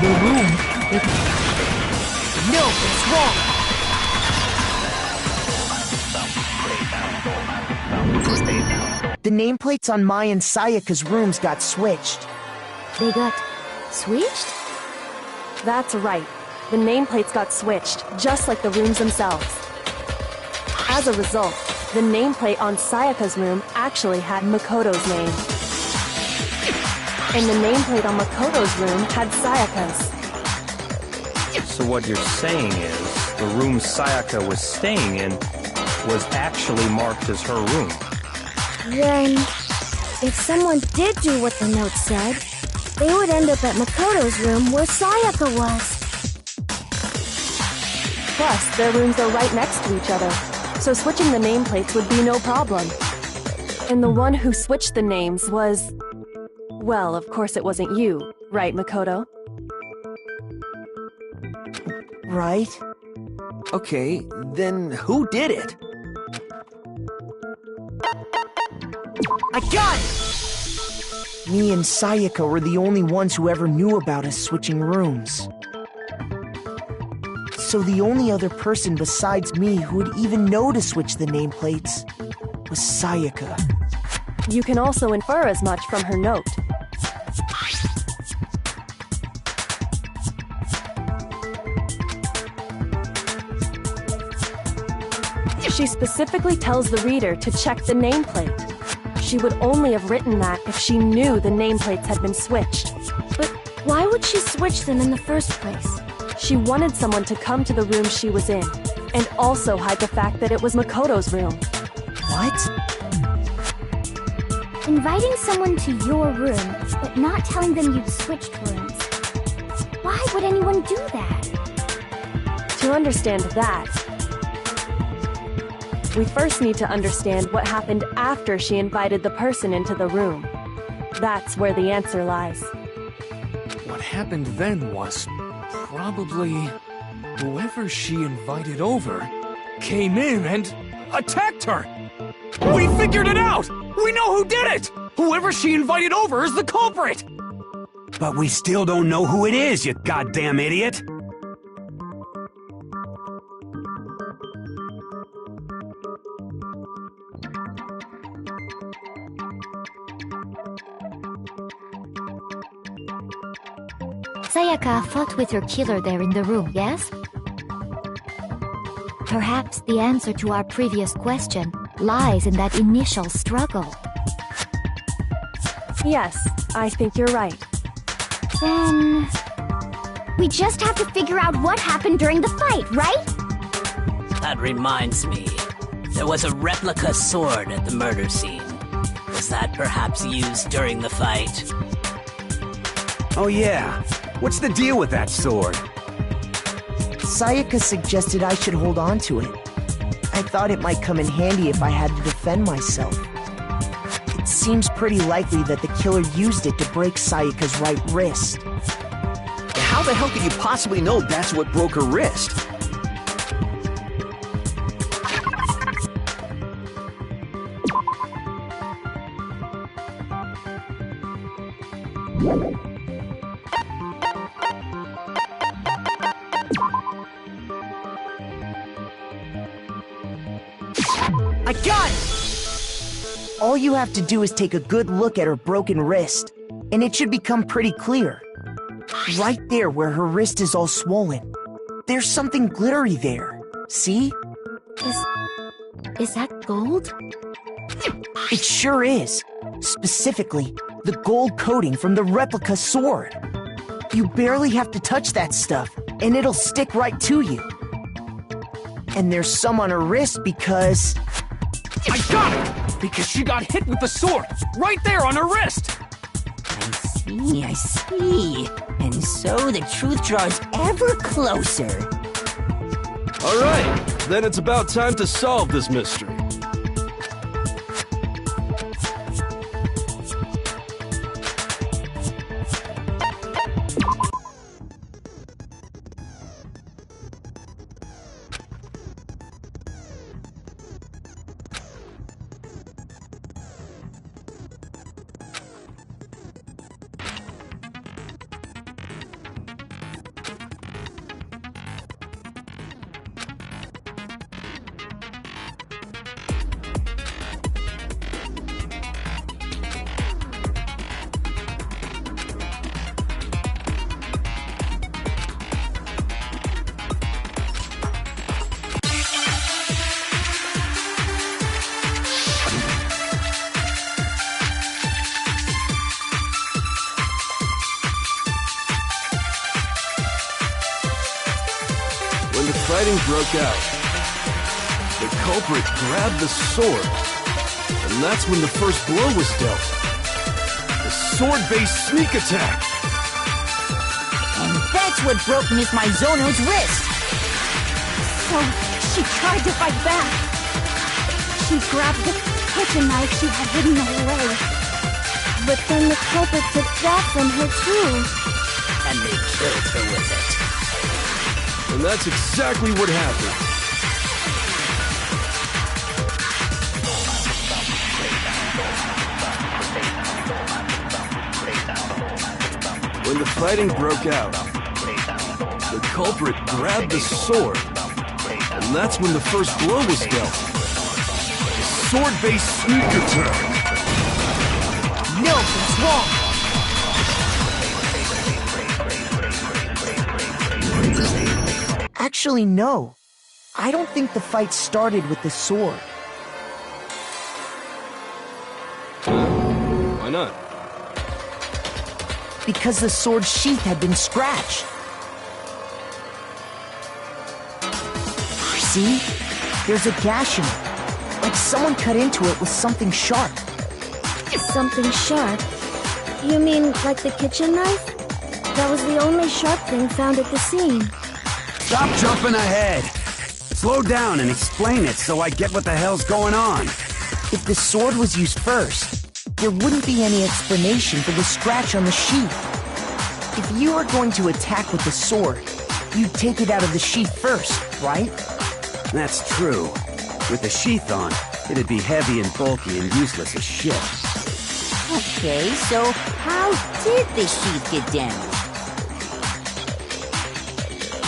The room with... No, it's wrong! The nameplates on Mai and Sayaka's rooms got switched. They got switched? That's right. The nameplates got switched, just like the rooms themselves. As a result, the nameplate on Sayaka's room actually had Makoto's name. And the nameplate on Makoto's room had Sayaka's. So what you're saying is, the room Sayaka was staying in was actually marked as her room. Then, If someone did do what the note said, they would end up at Makoto's room where Sayaka was. Plus, their rooms are right next to each other, so switching the nameplates would be no problem. And the one who switched the names was... Well, of course it wasn't you, right, Makoto? Right? Okay, then who did it? I got it! Me and Sayaka were the only ones who ever knew about us switching rooms. So the only other person besides me who would even know to switch the nameplates was Sayaka. You can also infer as much from her note. She specifically tells the reader to check the nameplate. She would only have written that if she knew the nameplates had been switched. But why would she switch them in the first place? She wanted someone to come to the room she was in, and also hide the fact that it was Makoto's room. What? Inviting someone to your room, but not telling them you'd switched rooms. Why would anyone do that? To understand that, we first need to understand what happened after she invited the person into the room. That's where the answer lies. What happened then was probably whoever she invited over came in and attacked her. We figured it out! We know who did it! Whoever she invited over is the culprit! But we still don't know who it is, you goddamn idiot! Sayaka fought with her killer there in the room, yes? Perhaps the answer to our previous question lies in that initial struggle. Yes, I think you're right. Then... we just have to figure out what happened during the fight, right? That reminds me. There was a replica sword at the murder scene. Was that perhaps used during the fight? Oh yeah. What's the deal with that sword? Sayaka suggested I should hold on to it. I thought it might come in handy if I had to defend myself. It seems pretty likely that the killer used it to break Sayaka's right wrist. How the hell could you possibly know that's what broke her wrist? I got it! All you have to do is take a good look at her broken wrist, and it should become pretty clear. Right there where her wrist is all swollen, there's something glittery there. See? Is that gold? It sure is. Specifically, the gold coating from the replica sword. You barely have to touch that stuff, and it'll stick right to you. And there's some on her wrist because... I got it! Because she got hit with the sword! Right there on her wrist! I see. And so the truth draws ever closer. Alright, then it's about time to solve this mystery. When the fighting broke out, the culprit grabbed the sword, and that's when the first blow was dealt. sword-based sneak attack. And that's what broke Miss Mizono's wrist. So, she tried to fight back. She grabbed the kitchen knife she had hidden away. But then the culprit took that from her too. And they killed her with it. And that's exactly what happened. When the fighting broke out, the culprit grabbed the sword, and that's when the first blow was dealt. A sword-based sneak attack. No, that's wrong. Actually, no. I don't think the fight started with the sword. Why not? Because the sword's sheath had been scratched. See? There's a gash in it. Like someone cut into it with something sharp. Something sharp? You mean like the kitchen knife? That was the only sharp thing found at the scene. Stop jumping ahead. Slow down and explain it so I get what the hell's going on. If the sword was used first, there wouldn't be any explanation for the scratch on the sheath. If you were going to attack with the sword, you'd take it out of the sheath first, right? That's true. With the sheath on, it'd be heavy and bulky and useless as shit. Okay, so how did the sheath get damaged?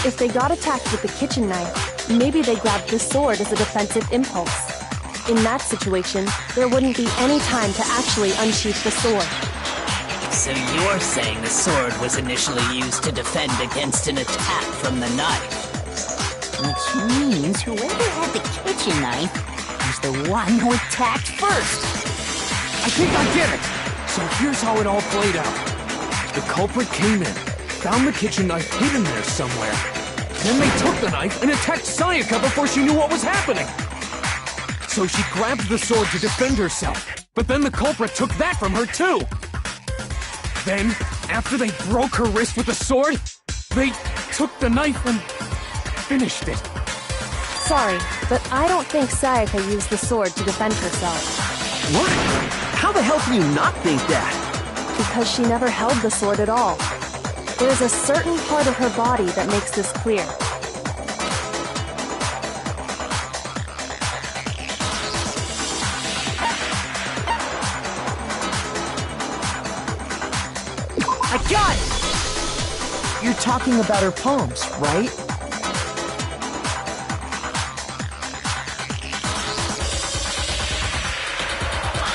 If they got attacked with the kitchen knife, maybe they grabbed the sword as a defensive impulse. In that situation, there wouldn't be any time to actually unsheath the sword. So you're saying the sword was initially used to defend against an attack from the knife? Which means whoever had the kitchen knife was the one who attacked first. I think I get it! So here's how it all played out. The culprit came in, found the kitchen knife hidden there somewhere. Then they took the knife and attacked Sayaka before she knew what was happening. So she grabbed the sword to defend herself, but then the culprit took that from her too. Then, after they broke her wrist with the sword, they took the knife and finished it. Sorry, but I don't think Sayaka used the sword to defend herself. What? How the hell can you not think that? Because she never held the sword at all. There's a certain part of her body that makes this clear. I got it! You're talking about her palms, right?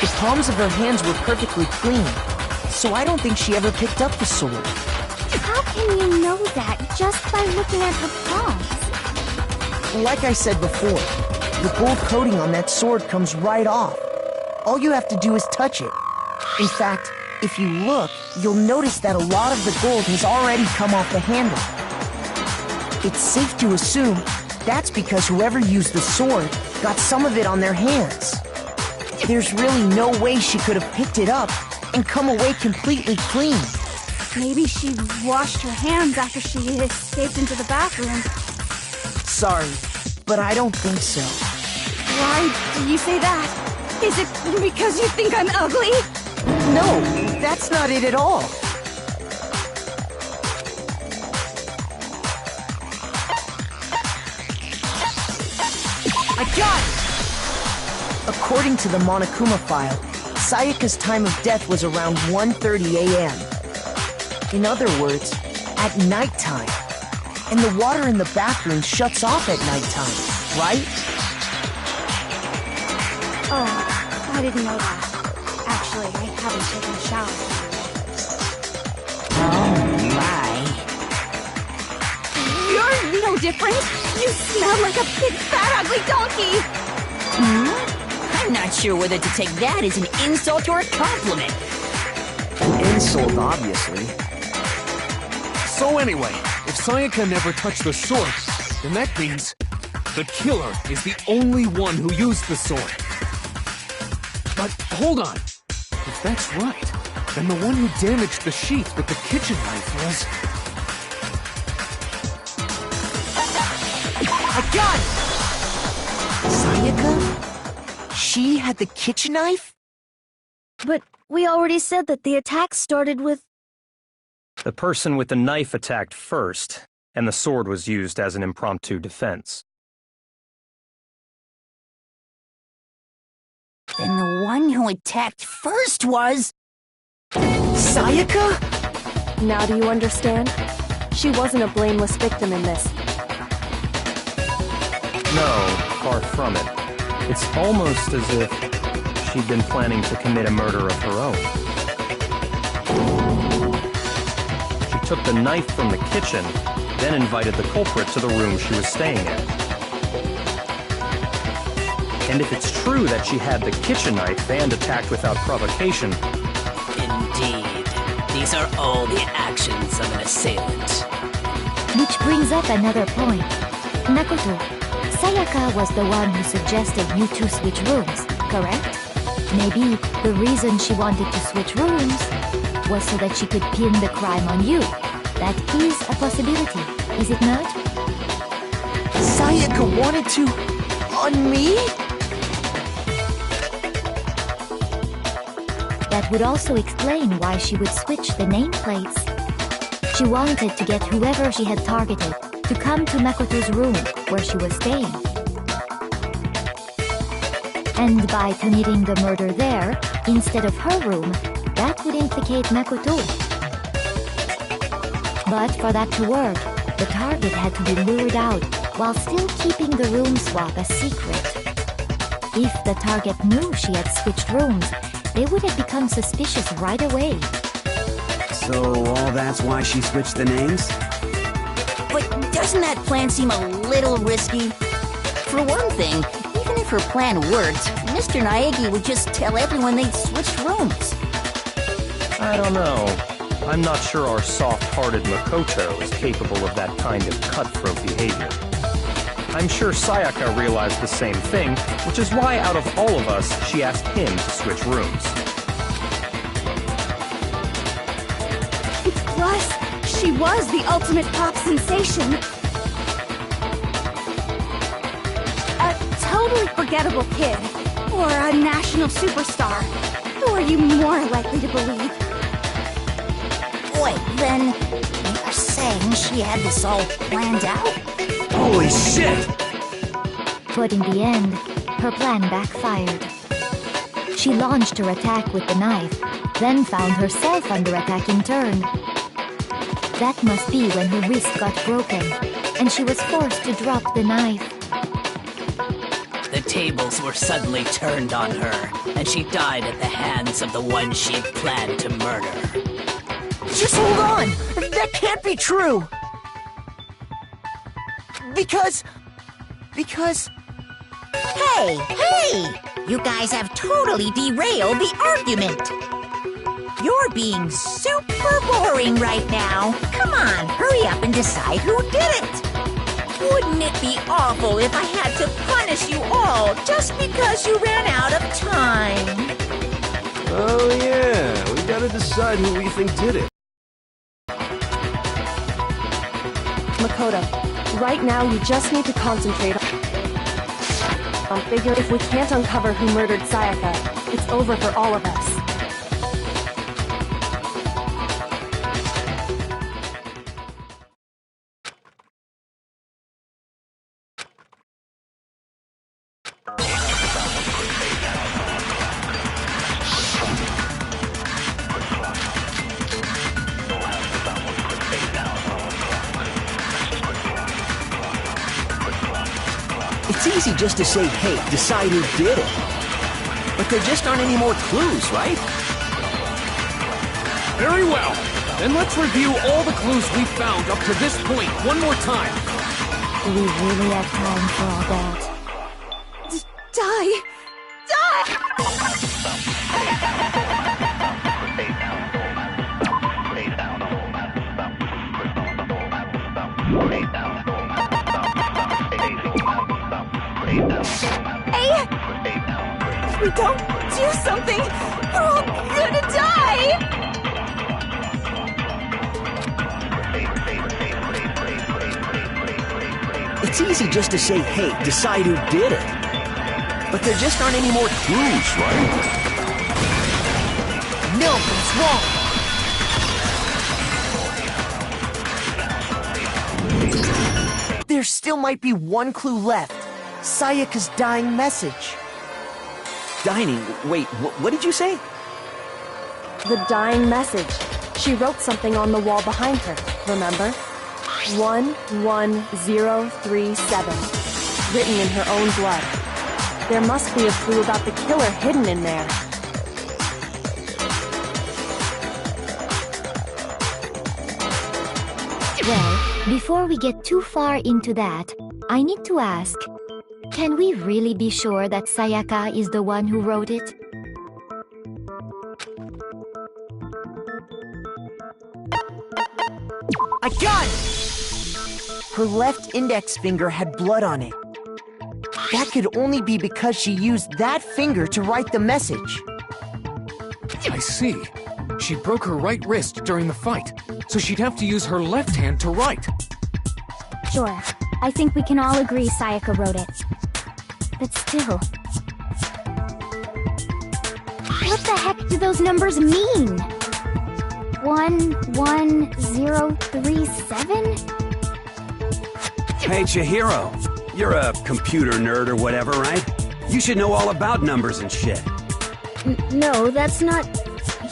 The palms of her hands were perfectly clean, so I don't think she ever picked up the sword. How can you know that just by looking at her palms? Like I said before, the gold coating on that sword comes right off. All you have to do is touch it. In fact, if you look, you'll notice that a lot of the gold has already come off the handle. It's safe to assume that's because whoever used the sword got some of it on their hands. There's really no way she could have picked it up and come away completely clean. Maybe she washed her hands after she escaped into the bathroom. Sorry, but I don't think so. Why do you say that? Is it because you think I'm ugly? No, that's not it at all. I got it! According to the Monokuma file, Sayaka's time of death was around 1:30 a.m. In other words, at nighttime. And the water in the bathroom shuts off at nighttime, right? Oh, I didn't know that. Actually, I haven't taken a shower. Oh my. You're no different! You smell like a big fat ugly donkey! I'm not sure whether to take that as an insult or a compliment. Insult, obviously. So anyway, if Sayaka never touched the sword, then that means the killer is the only one who used the sword. But hold on. If that's right, then the one who damaged the sheath with the kitchen knife was... I got it! Sayaka? She had the kitchen knife? But we already said that the attack started with... The person with the knife attacked first, and the sword was used as an impromptu defense. Then the one who attacked first was... Sayaka? Now do you understand? She wasn't a blameless victim in this. No, far from it. It's almost as if she'd been planning to commit a murder of her own. She took the knife from the kitchen, then invited the culprit to the room she was staying in. And if it's true that she had the kitchen knife and attacked without provocation... Indeed. These are all the actions of an assailant. Which brings up another point. Makoto, Sayaka was the one who suggested you two switch rooms, correct? Maybe the reason she wanted to switch rooms was so that she could pin the crime on you. That is a possibility, is it not? Sayaka wanted to... on me? That would also explain why she would switch the nameplates. She wanted to get whoever she had targeted to come to Makoto's room where she was staying. And by committing the murder there, instead of her room, that would implicate Makoto. But for that to work, the target had to be lured out while still keeping the room swap a secret. If the target knew she had switched rooms, they would have become suspicious right away. So all that's why she switched the names? But doesn't that plan seem a little risky? For one thing, even if her plan worked, Mr. Naegi would just tell everyone they'd switched rooms. I don't know. I'm not sure our soft-hearted Makoto is capable of that kind of cutthroat behavior. I'm sure Sayaka realized the same thing, which is why out of all of us, she asked him to switch rooms. Plus, she was the ultimate pop sensation. A totally forgettable kid, or a national superstar. Who are you more likely to believe? Wait, then you're saying she had this all planned out? Holy shit! But in the end, her plan backfired. She launched her attack with the knife, then found herself under attack in turn. That must be when her wrist got broken, and she was forced to drop the knife. The tables were suddenly turned on her, and she died at the hands of the one she had planned to murder. Just hold on! That can't be true! Because... Hey! You guys have totally derailed the argument! You're being super boring right now. Come on, hurry up and decide who did it! Wouldn't it be awful if I had to punish you all just because you ran out of time? Oh yeah, we gotta decide who we think did it. Makoto, right now you just need to concentrate on figuring if we can't uncover who murdered Sayaka, it's over for all of us. It's easy just to say, hey, decide who did it. But there just aren't any more clues, right? Very well. Then let's review all the clues we've found up to this point one more time. Do we really have time for all that? Die! Hey! If we don't do something, we're all gonna die! It's easy just to say, hey, decide who did it. But there just aren't any more clues, right? Milton's wrong. There still might be one clue left. Sayaka's dying message. Dining? Wait, what did you say? The dying message. She wrote something on the wall behind her, remember? 11037. Written in her own blood. There must be a clue about the killer hidden in there. Well, before we get too far into that, I need to ask, can we really be sure that Sayaka is the one who wrote it? I got it! Her left index finger had blood on it. That could only be because she used that finger to write the message. I see. She broke her right wrist during the fight, so she'd have to use her left hand to write. Sure. I think we can all agree Sayaka wrote it. But still... what the heck do those numbers mean? 11037? Hey, Chihiro. You're a computer nerd or whatever, right? You should know all about numbers and shit. No, that's not...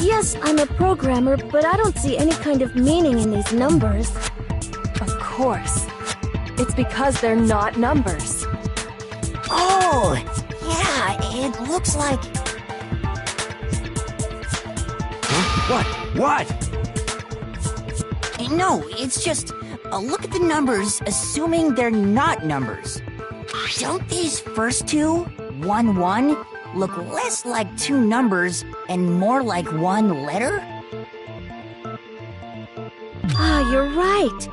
Yes, I'm a programmer, but I don't see any kind of meaning in these numbers. Of course. It's because they're not numbers. Oh, yeah, it looks like... Huh? What? No, it's just... look at the numbers, assuming they're not numbers. Don't these first two, 1-1, look less like two numbers and more like one letter? Ah, you're right.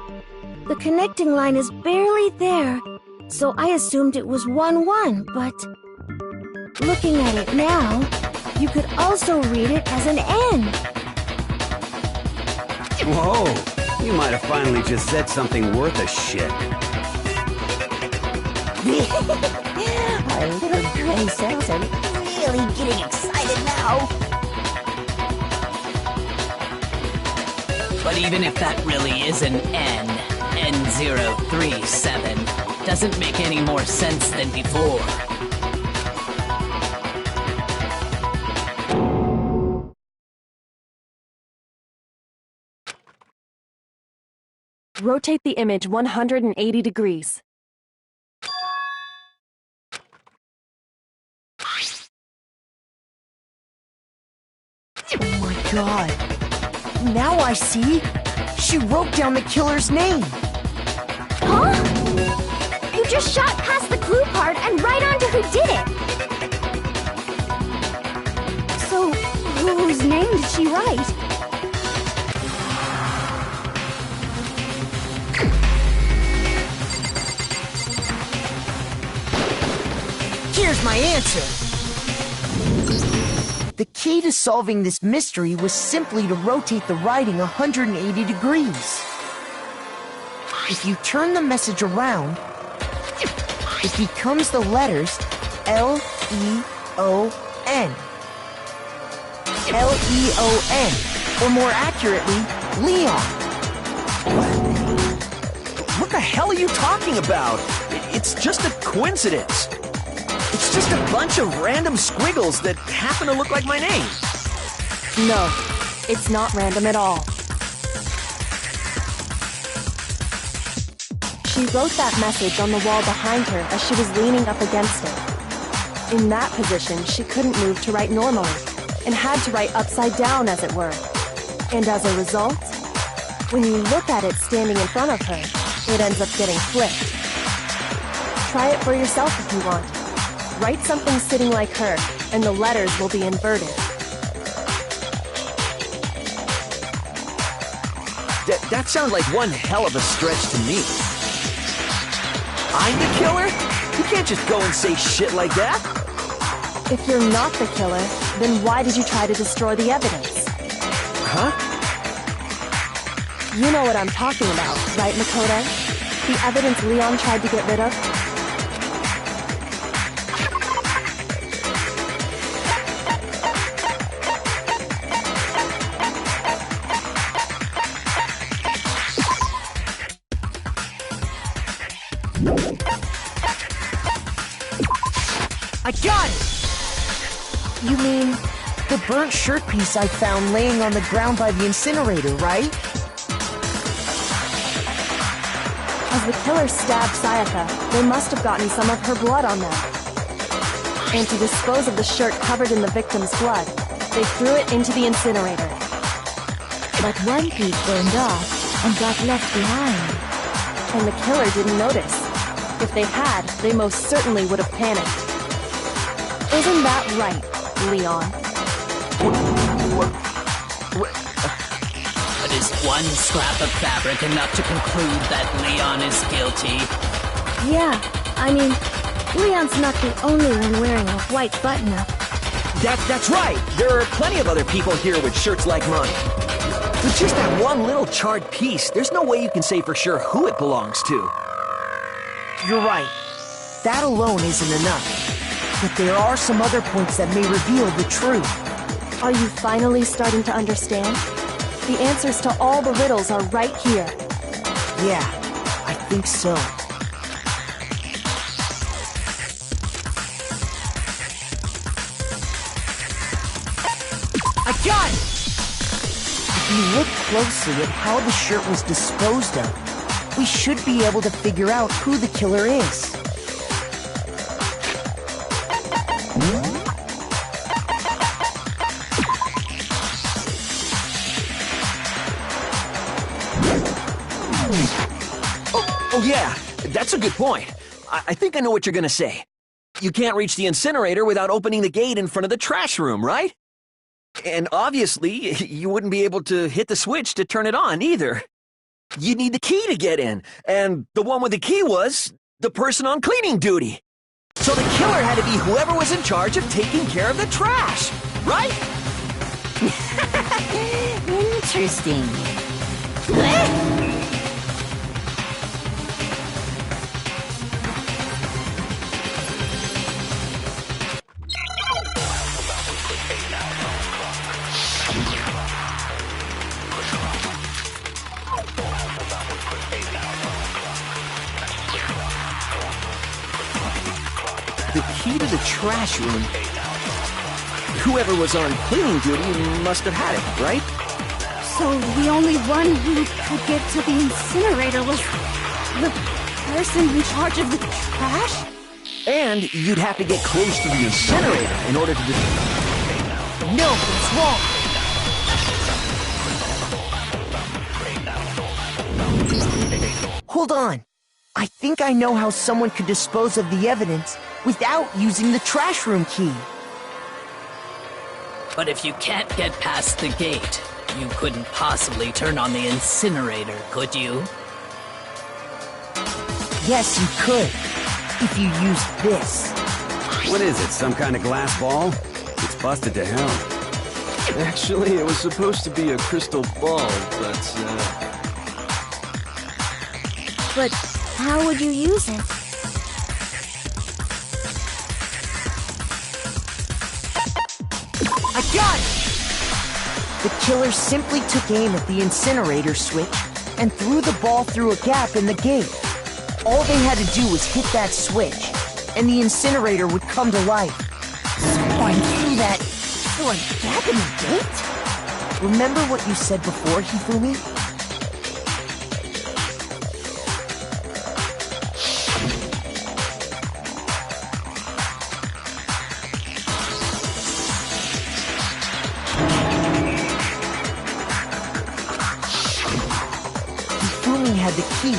The connecting line is barely there, so I assumed it was 1-1, but... looking at it now, you could also read it as an N. Whoa, you might have finally just said something worth a shit. Our little gray cells are really getting excited now. But even if that really is an N, N037, doesn't make any more sense than before. Rotate the image 180 degrees. Oh my god. Now I see. She wrote down the killer's name. Huh? You just shot past the clue part and right onto who did it. So, whose name did she write? Here's my answer. The key to solving this mystery was simply to rotate the writing 180 degrees. If you turn the message around, it becomes the letters L-E-O-N. L-E-O-N, or more accurately, Leon. What the hell are you talking about? It's just a coincidence. It's just a bunch of random squiggles that happen to look like my name. No, it's not random at all. She wrote that message on the wall behind her as she was leaning up against it. In that position, she couldn't move to write normally, and had to write upside down, as it were. And as a result, when you look at it standing in front of her, it ends up getting flipped. Try it for yourself if you want. Write something sitting like her, and the letters will be inverted. That sounds like one hell of a stretch to me. I'm the killer? You can't just go and say shit like that. If you're not the killer, then why did you try to destroy the evidence? Huh? You know what I'm talking about, right, Makoto? The evidence Leon tried to get rid of? I got it! You mean the burnt shirt piece I found laying on the ground by the incinerator, right? As the killer stabbed Sayaka, they must have gotten some of her blood on them. And to dispose of the shirt covered in the victim's blood, they threw it into the incinerator. But one piece burned off and got left behind. And the killer didn't notice. If they had, they most certainly would have panicked. Isn't that right, Leon? But is one scrap of fabric enough to conclude that Leon is guilty? Yeah, I mean, Leon's not the only one wearing a white button-up. That's right! There are plenty of other people here with shirts like mine. With just that one little charred piece, there's no way you can say for sure who it belongs to. You're right. That alone isn't enough. But there are some other points that may reveal the truth. Are you finally starting to understand? The answers to all the riddles are right here. Yeah, I think so. I got it! If you look closely at how the shirt was disposed of, we should be able to figure out who the killer is. Oh yeah, that's a good point. I think I know what you're gonna say. You can't reach the incinerator without opening the gate in front of the trash room, right? And obviously, you wouldn't be able to hit the switch to turn it on either. You'd need the key to get in, and the one with the key was the person on cleaning duty. So the killer had to be whoever was in charge of taking care of the trash, right? Interesting. The key to the trash room. Whoever was on cleaning duty must have had it, right? So the only one who could get to the incinerator was the person in charge of the trash? And you'd have to get close to the incinerator in order to No, it's wrong! Hold on. I think I know how someone could dispose of the evidence without using the trash room key. But if you can't get past the gate, you couldn't possibly turn on the incinerator, could you? Yes, you could. If you used this. What is it, some kind of glass ball? It's busted to hell. Actually, it was supposed to be a crystal ball, but, But how would you use it? I got it! The killer simply took aim at the incinerator switch and threw the ball through a gap in the gate. All they had to do was hit that switch, and the incinerator would come to life. Going through a gap in the gate? Remember what you said before, Hifumi? Hifumi had the key,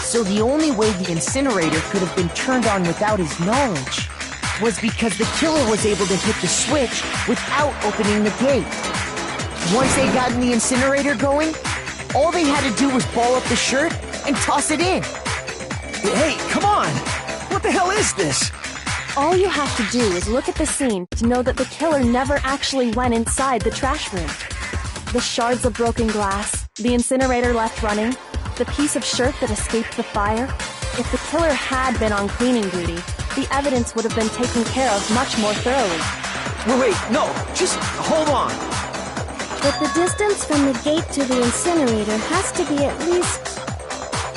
so the only way the incinerator could have been turned on without his knowledge was because the killer was able to hit the switch without opening the gate. Once they got the incinerator going, all they had to do was ball up the shirt and toss it in. Hey, come on! What the hell is this? All you have to do is look at the scene to know that the killer never actually went inside the trash room. The shards of broken glass, the incinerator left running, The piece of shirt that escaped the fire? If the killer had been on cleaning duty, the evidence would have been taken care of much more thoroughly. Wait, no, just hold on. But the distance from the gate to the incinerator has to be at least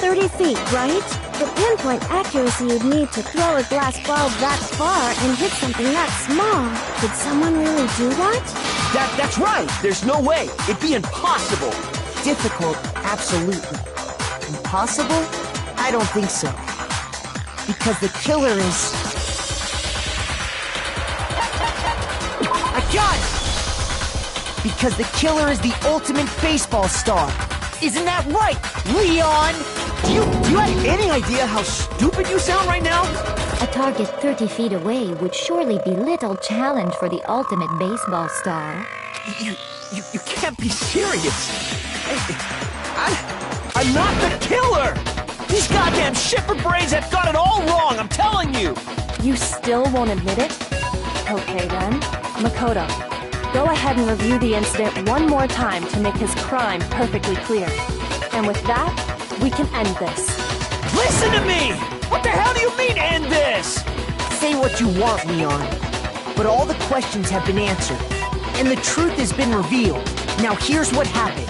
30 feet, right? The pinpoint accuracy you'd need to throw a glass bulb that far and hit something that small. Could someone really do that? That's right! There's no way! It'd be impossible! Difficult, absolutely. Impossible? I don't think so. Because the killer is... I got it! Because the killer is the ultimate baseball star. Isn't that right, Leon? Do you have any idea how stupid you sound right now? A target 30 feet away would surely be little challenge for the ultimate baseball star. You can't be serious. I'm not the killer! These goddamn shipper brains have got it all wrong, I'm telling you! You still won't admit it? Okay then. Makoto, go ahead and review the incident one more time to make his crime perfectly clear. And with that, we can end this. Listen to me! What the hell do you mean, end this? Say what you want, Leon. But all the questions have been answered. And the truth has been revealed. Now here's what happened.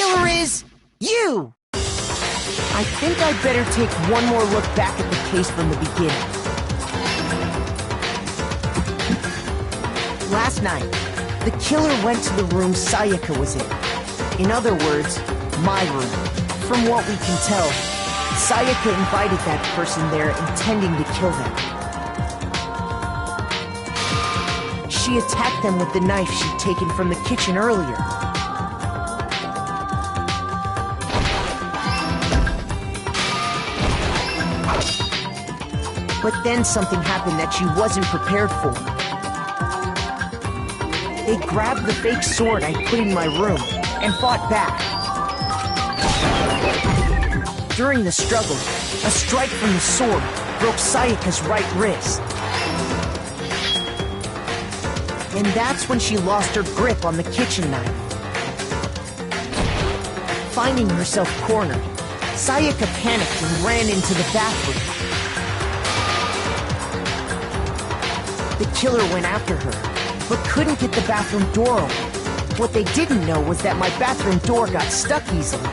killer is you! I think I'd better take one more look back at the case from the beginning. Last night, the killer went to the room Sayaka was in. In other words, my room. From what we can tell, Sayaka invited that person there intending to kill them. She attacked them with the knife she'd taken from the kitchen earlier. But then something happened that she wasn't prepared for. They grabbed the fake sword I put in my room and fought back. During the struggle, a strike from the sword broke Sayaka's right wrist. And that's when she lost her grip on the kitchen knife. Finding herself cornered, Sayaka panicked and ran into the bathroom. The killer went after her, but couldn't get the bathroom door open. What they didn't know was that my bathroom door got stuck easily,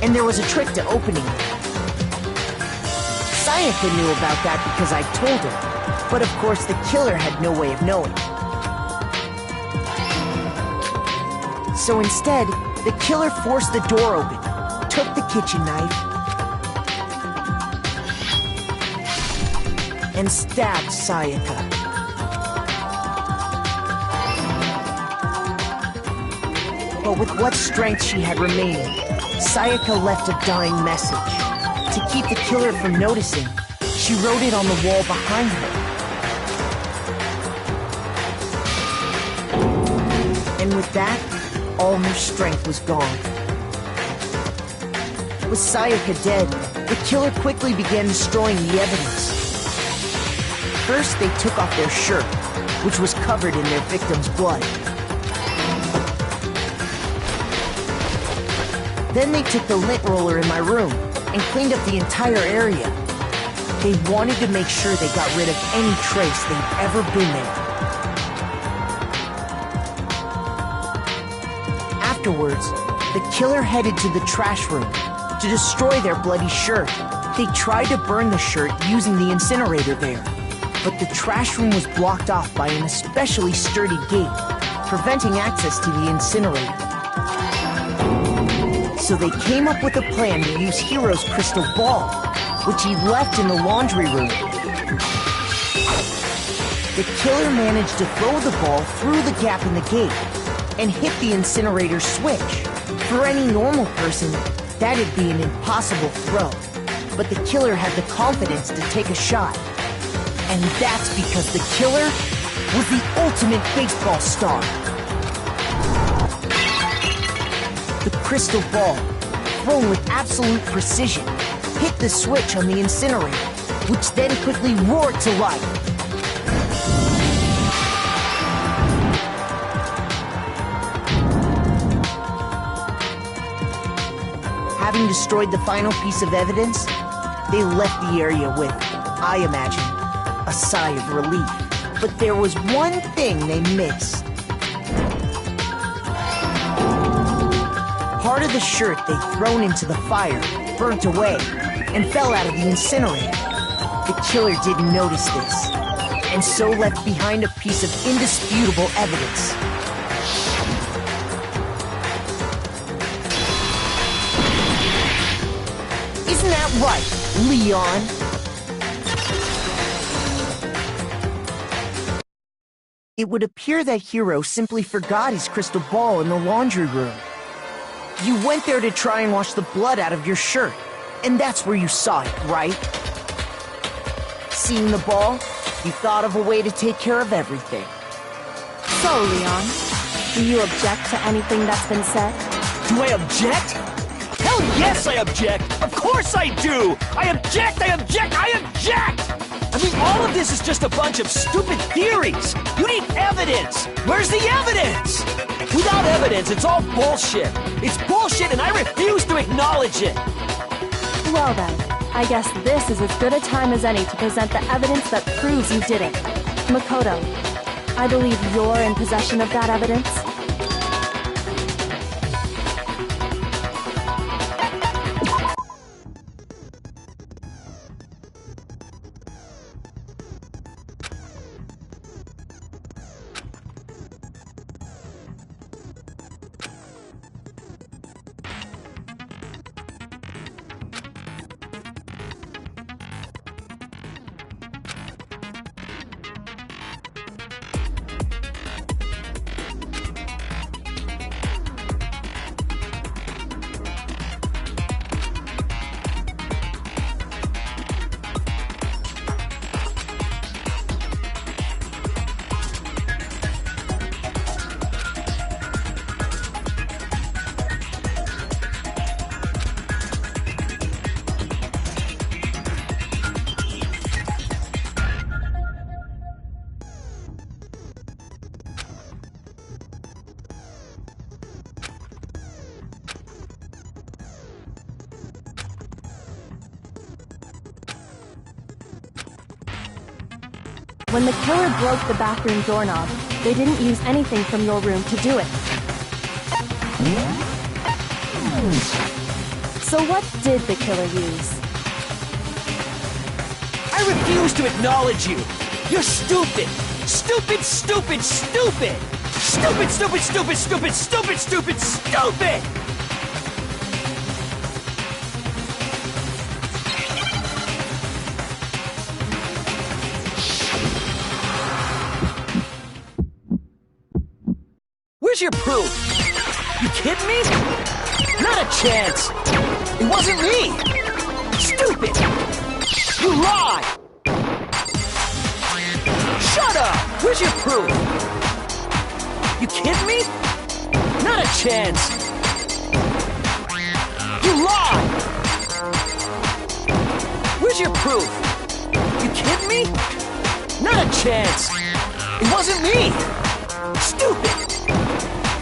and there was a trick to opening it. Sayaka knew about that because I told her, but of course the killer had no way of knowing. So instead, the killer forced the door open, took the kitchen knife, and stabbed Sayaka. But with what strength she had remaining, Sayaka left a dying message. To keep the killer from noticing, she wrote it on the wall behind her. And with that, all her strength was gone. With Sayaka dead, the killer quickly began destroying the evidence. First, they took off their shirt, which was covered in their victim's blood. Then they took the lint roller in my room and cleaned up the entire area. They wanted to make sure they got rid of any trace they'd ever been there. Afterwards, the killer headed to the trash room to destroy their bloody shirt. They tried to burn the shirt using the incinerator there, but the trash room was blocked off by an especially sturdy gate, preventing access to the incinerator. So they came up with a plan to use Hiro's crystal ball, which he left in the laundry room. The killer managed to throw the ball through the gap in the gate and hit the incinerator switch. For any normal person, that'd be an impossible throw. But the killer had the confidence to take a shot. And that's because the killer was the ultimate baseball star. The crystal ball, thrown with absolute precision, hit the switch on the incinerator, which then quickly roared to life. Having destroyed the final piece of evidence, they left the area with, I imagine, a sigh of relief. But there was one thing they missed. Part of the shirt they'd thrown into the fire burnt away and fell out of the incinerator. The killer didn't notice this, and so left behind a piece of indisputable evidence. Isn't that right, Leon? It would appear that Hiro simply forgot his crystal ball in the laundry room. You went there to try and wash the blood out of your shirt, and that's where you saw it, right? Seeing the ball, you thought of a way to take care of everything. So, Leon, do you object to anything that's been said? Do I object? Hell yes, I object! Of course I do! I object! I object! I object! I mean, all of this is just a bunch of stupid theories! You need evidence! Where's the evidence? Without evidence, it's all bullshit! It's bullshit and I refuse to acknowledge it! Well then, I guess this is as good a time as any to present the evidence that proves you did it. Makoto, I believe you're in possession of that evidence. When the killer broke the bathroom doorknob, they didn't use anything from your room to do it. So what did the killer use? I refuse to acknowledge you! You're stupid! Stupid, stupid, stupid! Stupid, stupid, stupid, stupid, stupid, stupid, stupid! Where's your proof? You kidding me? Not a chance! It wasn't me! Stupid! You lie! Shut up! Where's your proof? You kidding me? Not a chance! You lie! Where's your proof? You kidding me? Not a chance! It wasn't me! Stupid!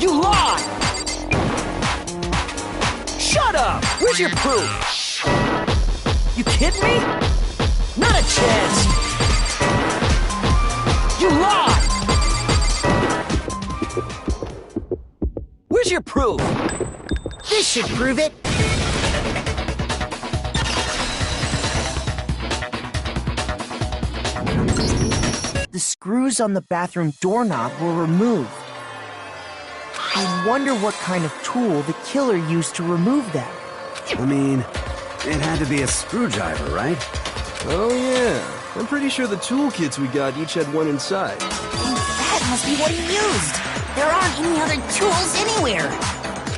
You lie! Shut up! Where's your proof? You kidding me? Not a chance! You lie! Where's your proof? This should prove it. The screws on the bathroom doorknob were removed. I wonder what kind of tool the killer used to remove them. I mean, it had to be a screwdriver, right? Oh yeah, I'm pretty sure the toolkits we got each had one inside. That must be what he used. There aren't any other tools anywhere.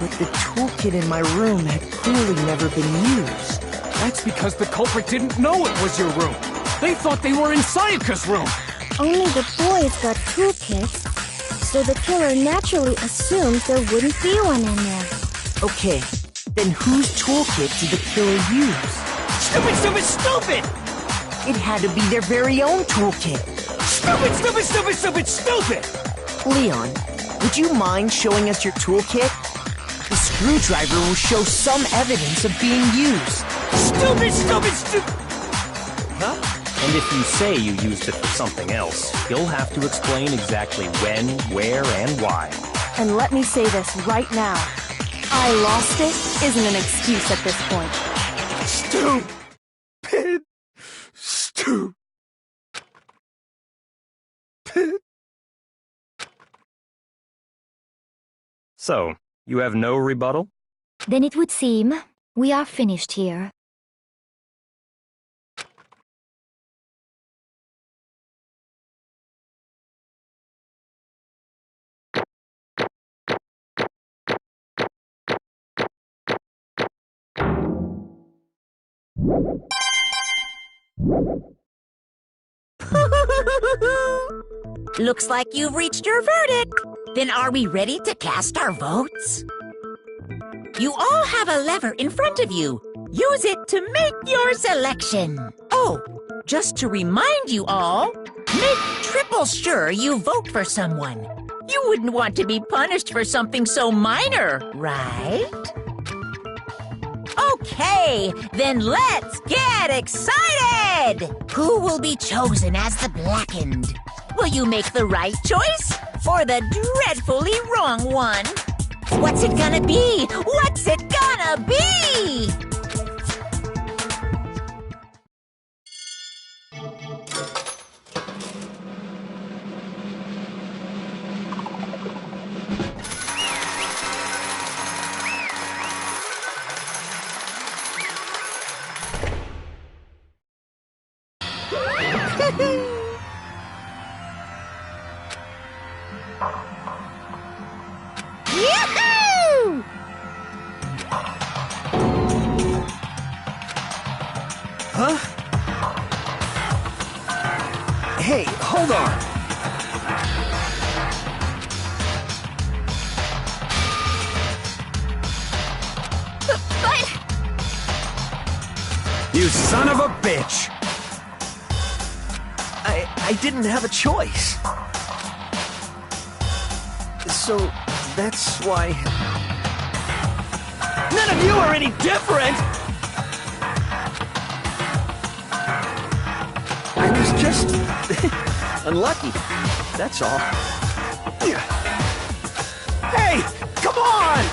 But the toolkit in my room had clearly never been used. That's because the culprit didn't know it was your room. They thought they were in Sayaka's room. Only the boys got toolkits, so the killer naturally assumed there wouldn't be one in there. Okay, then whose toolkit did the killer use? Stupid, stupid, stupid! It had to be their very own toolkit. Stupid, stupid, stupid, stupid, stupid! Leon, would you mind showing us your toolkit? The screwdriver will show some evidence of being used. Stupid, stupid, stupid! Huh? And if you say you used it for something else, you'll have to explain exactly when, where, and why. And let me say this right now. I lost it isn't an excuse at this point. Stupid. Stupid. So, you have no rebuttal? Then it would seem we are finished here. Looks like you've reached your verdict. Then are we ready to cast our votes? You all have a lever in front of you. Use it to make your selection. Oh, just to remind you all, make triple sure you vote for someone. You wouldn't want to be punished for something so minor, right? Okay, then let's get excited! Who will be chosen as the blackened? Will you make the right choice or the dreadfully wrong one? What's it gonna be? What's it gonna be? Yoo-hoo! Huh? Hey, hold on. But... You son of a bitch! I didn't have a choice. So, that's why... None of you are any different! I was just... Unlucky. That's all. Hey! Come on!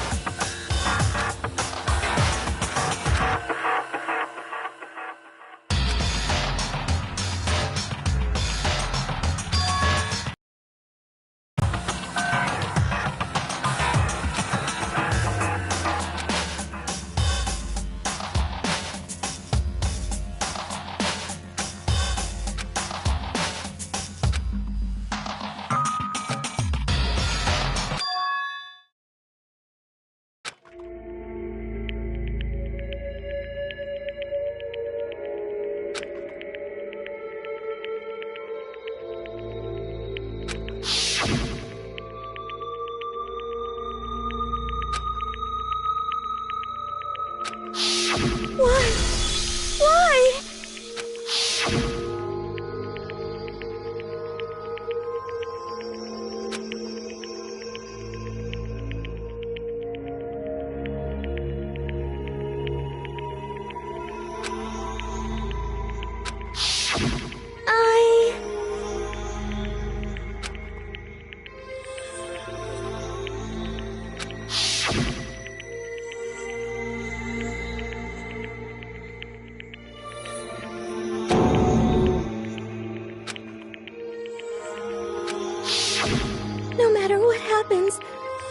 No matter what happens,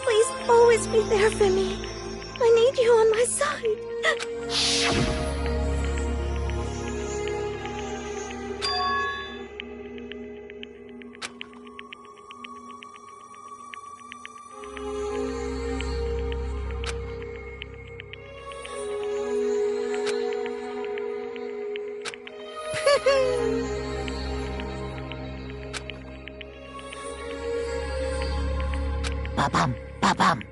please always be there for me. I need you on my side. Ba-bum, ba-bum.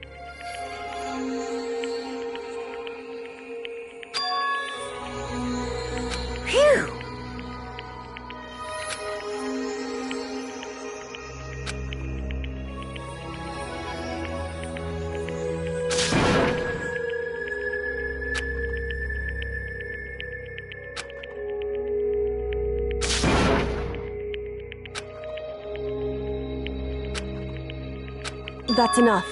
Phew! That's enough.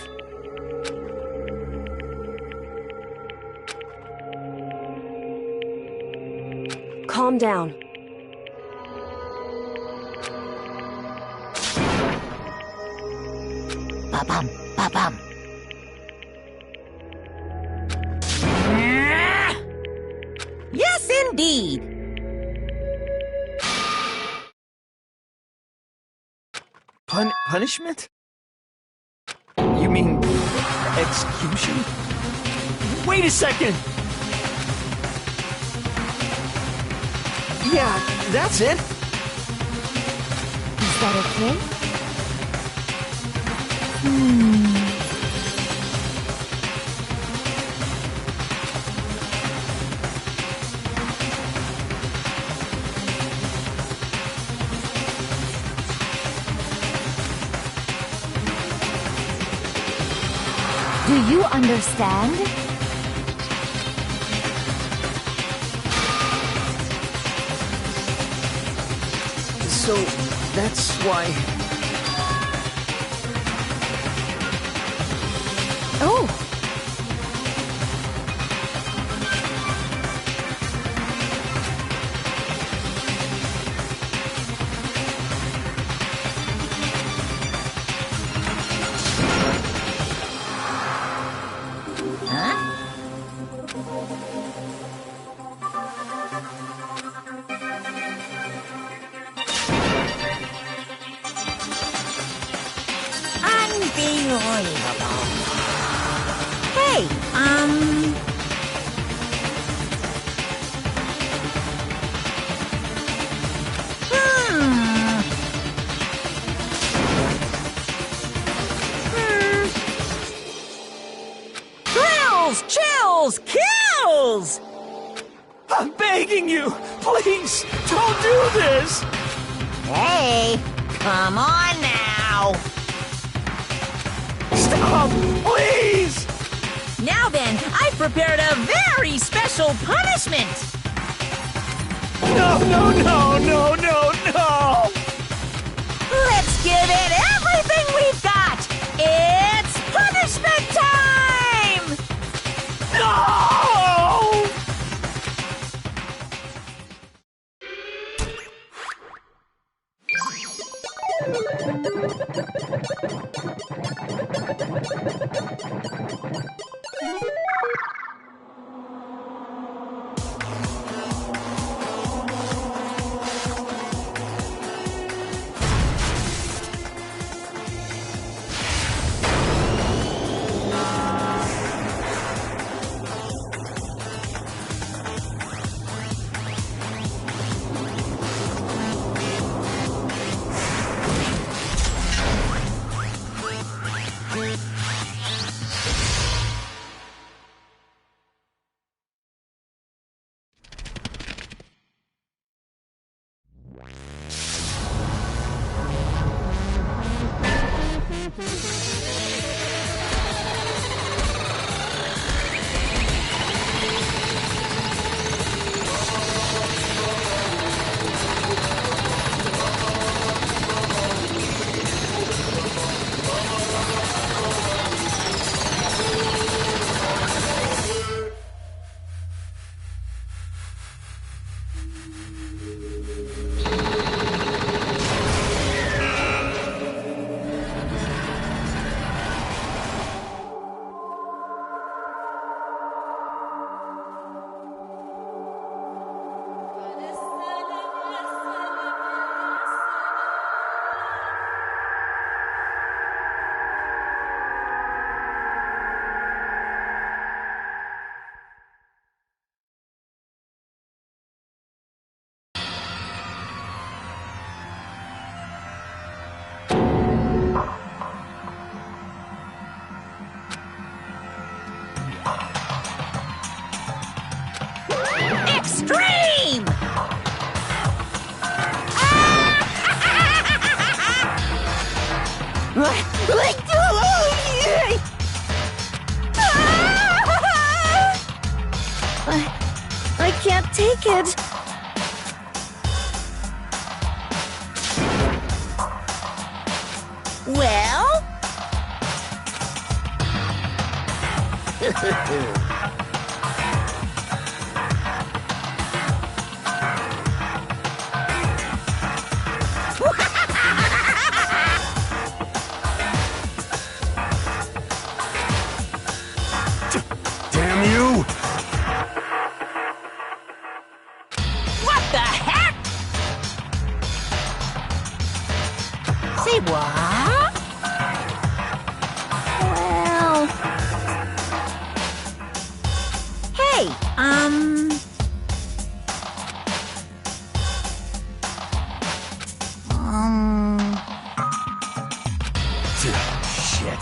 Calm down. Ba-bum, ba-bum. Yes, indeed. Punishment? You mean execution? Wait a second! Yeah, that's it. Is that okay? Do you understand? So, that's why... Oh! Unbelievable. Hey, Thrills, chills, kills! I'm begging you! Please, don't do this! Hey, come on now. Stop, please! Now then, I've prepared a very special punishment! No, no, no, no, no, no! Extreme! I can't take it. Well? Damn you! What the heck? Say what? Well... Hey, Shit.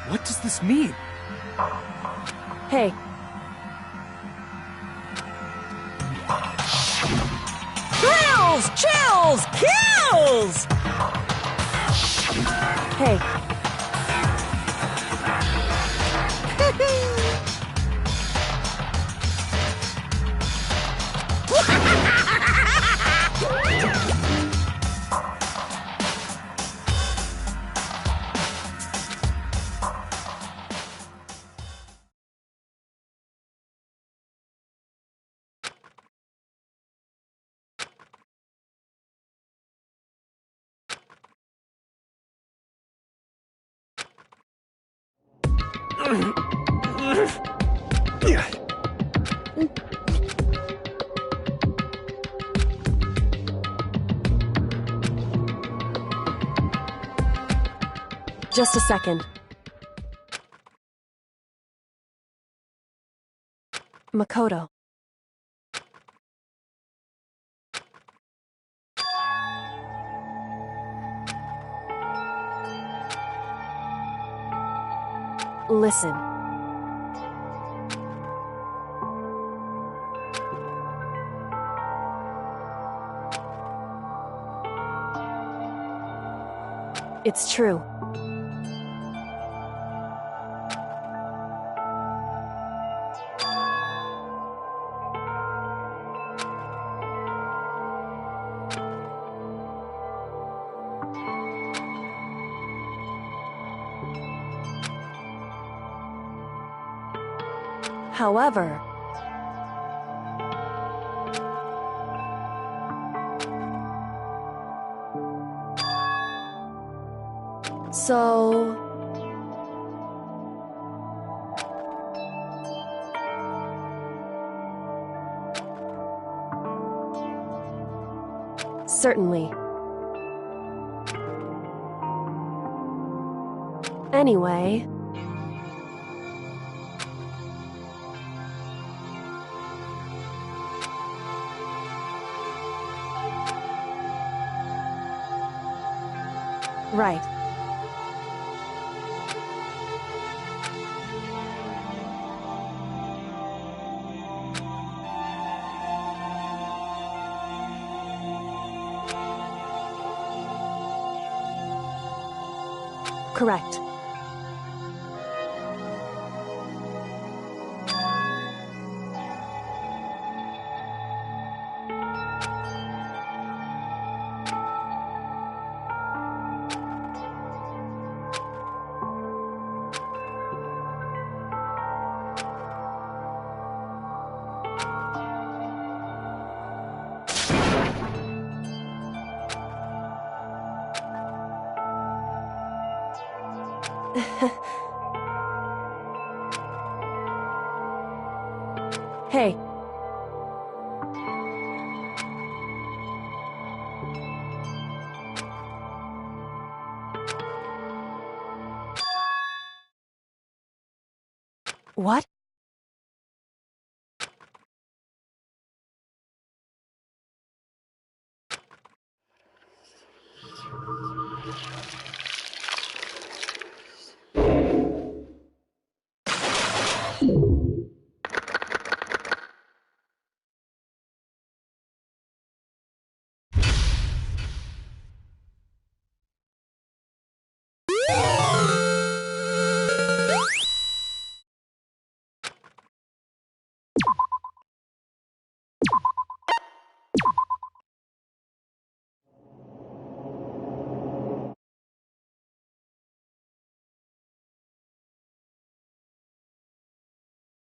What does this mean? Hey, Thrills, chills, kills! hey, just a second. Makoto. Listen. It's true. However, so... Certainly. Anyway... Right. Correct. Hey. What?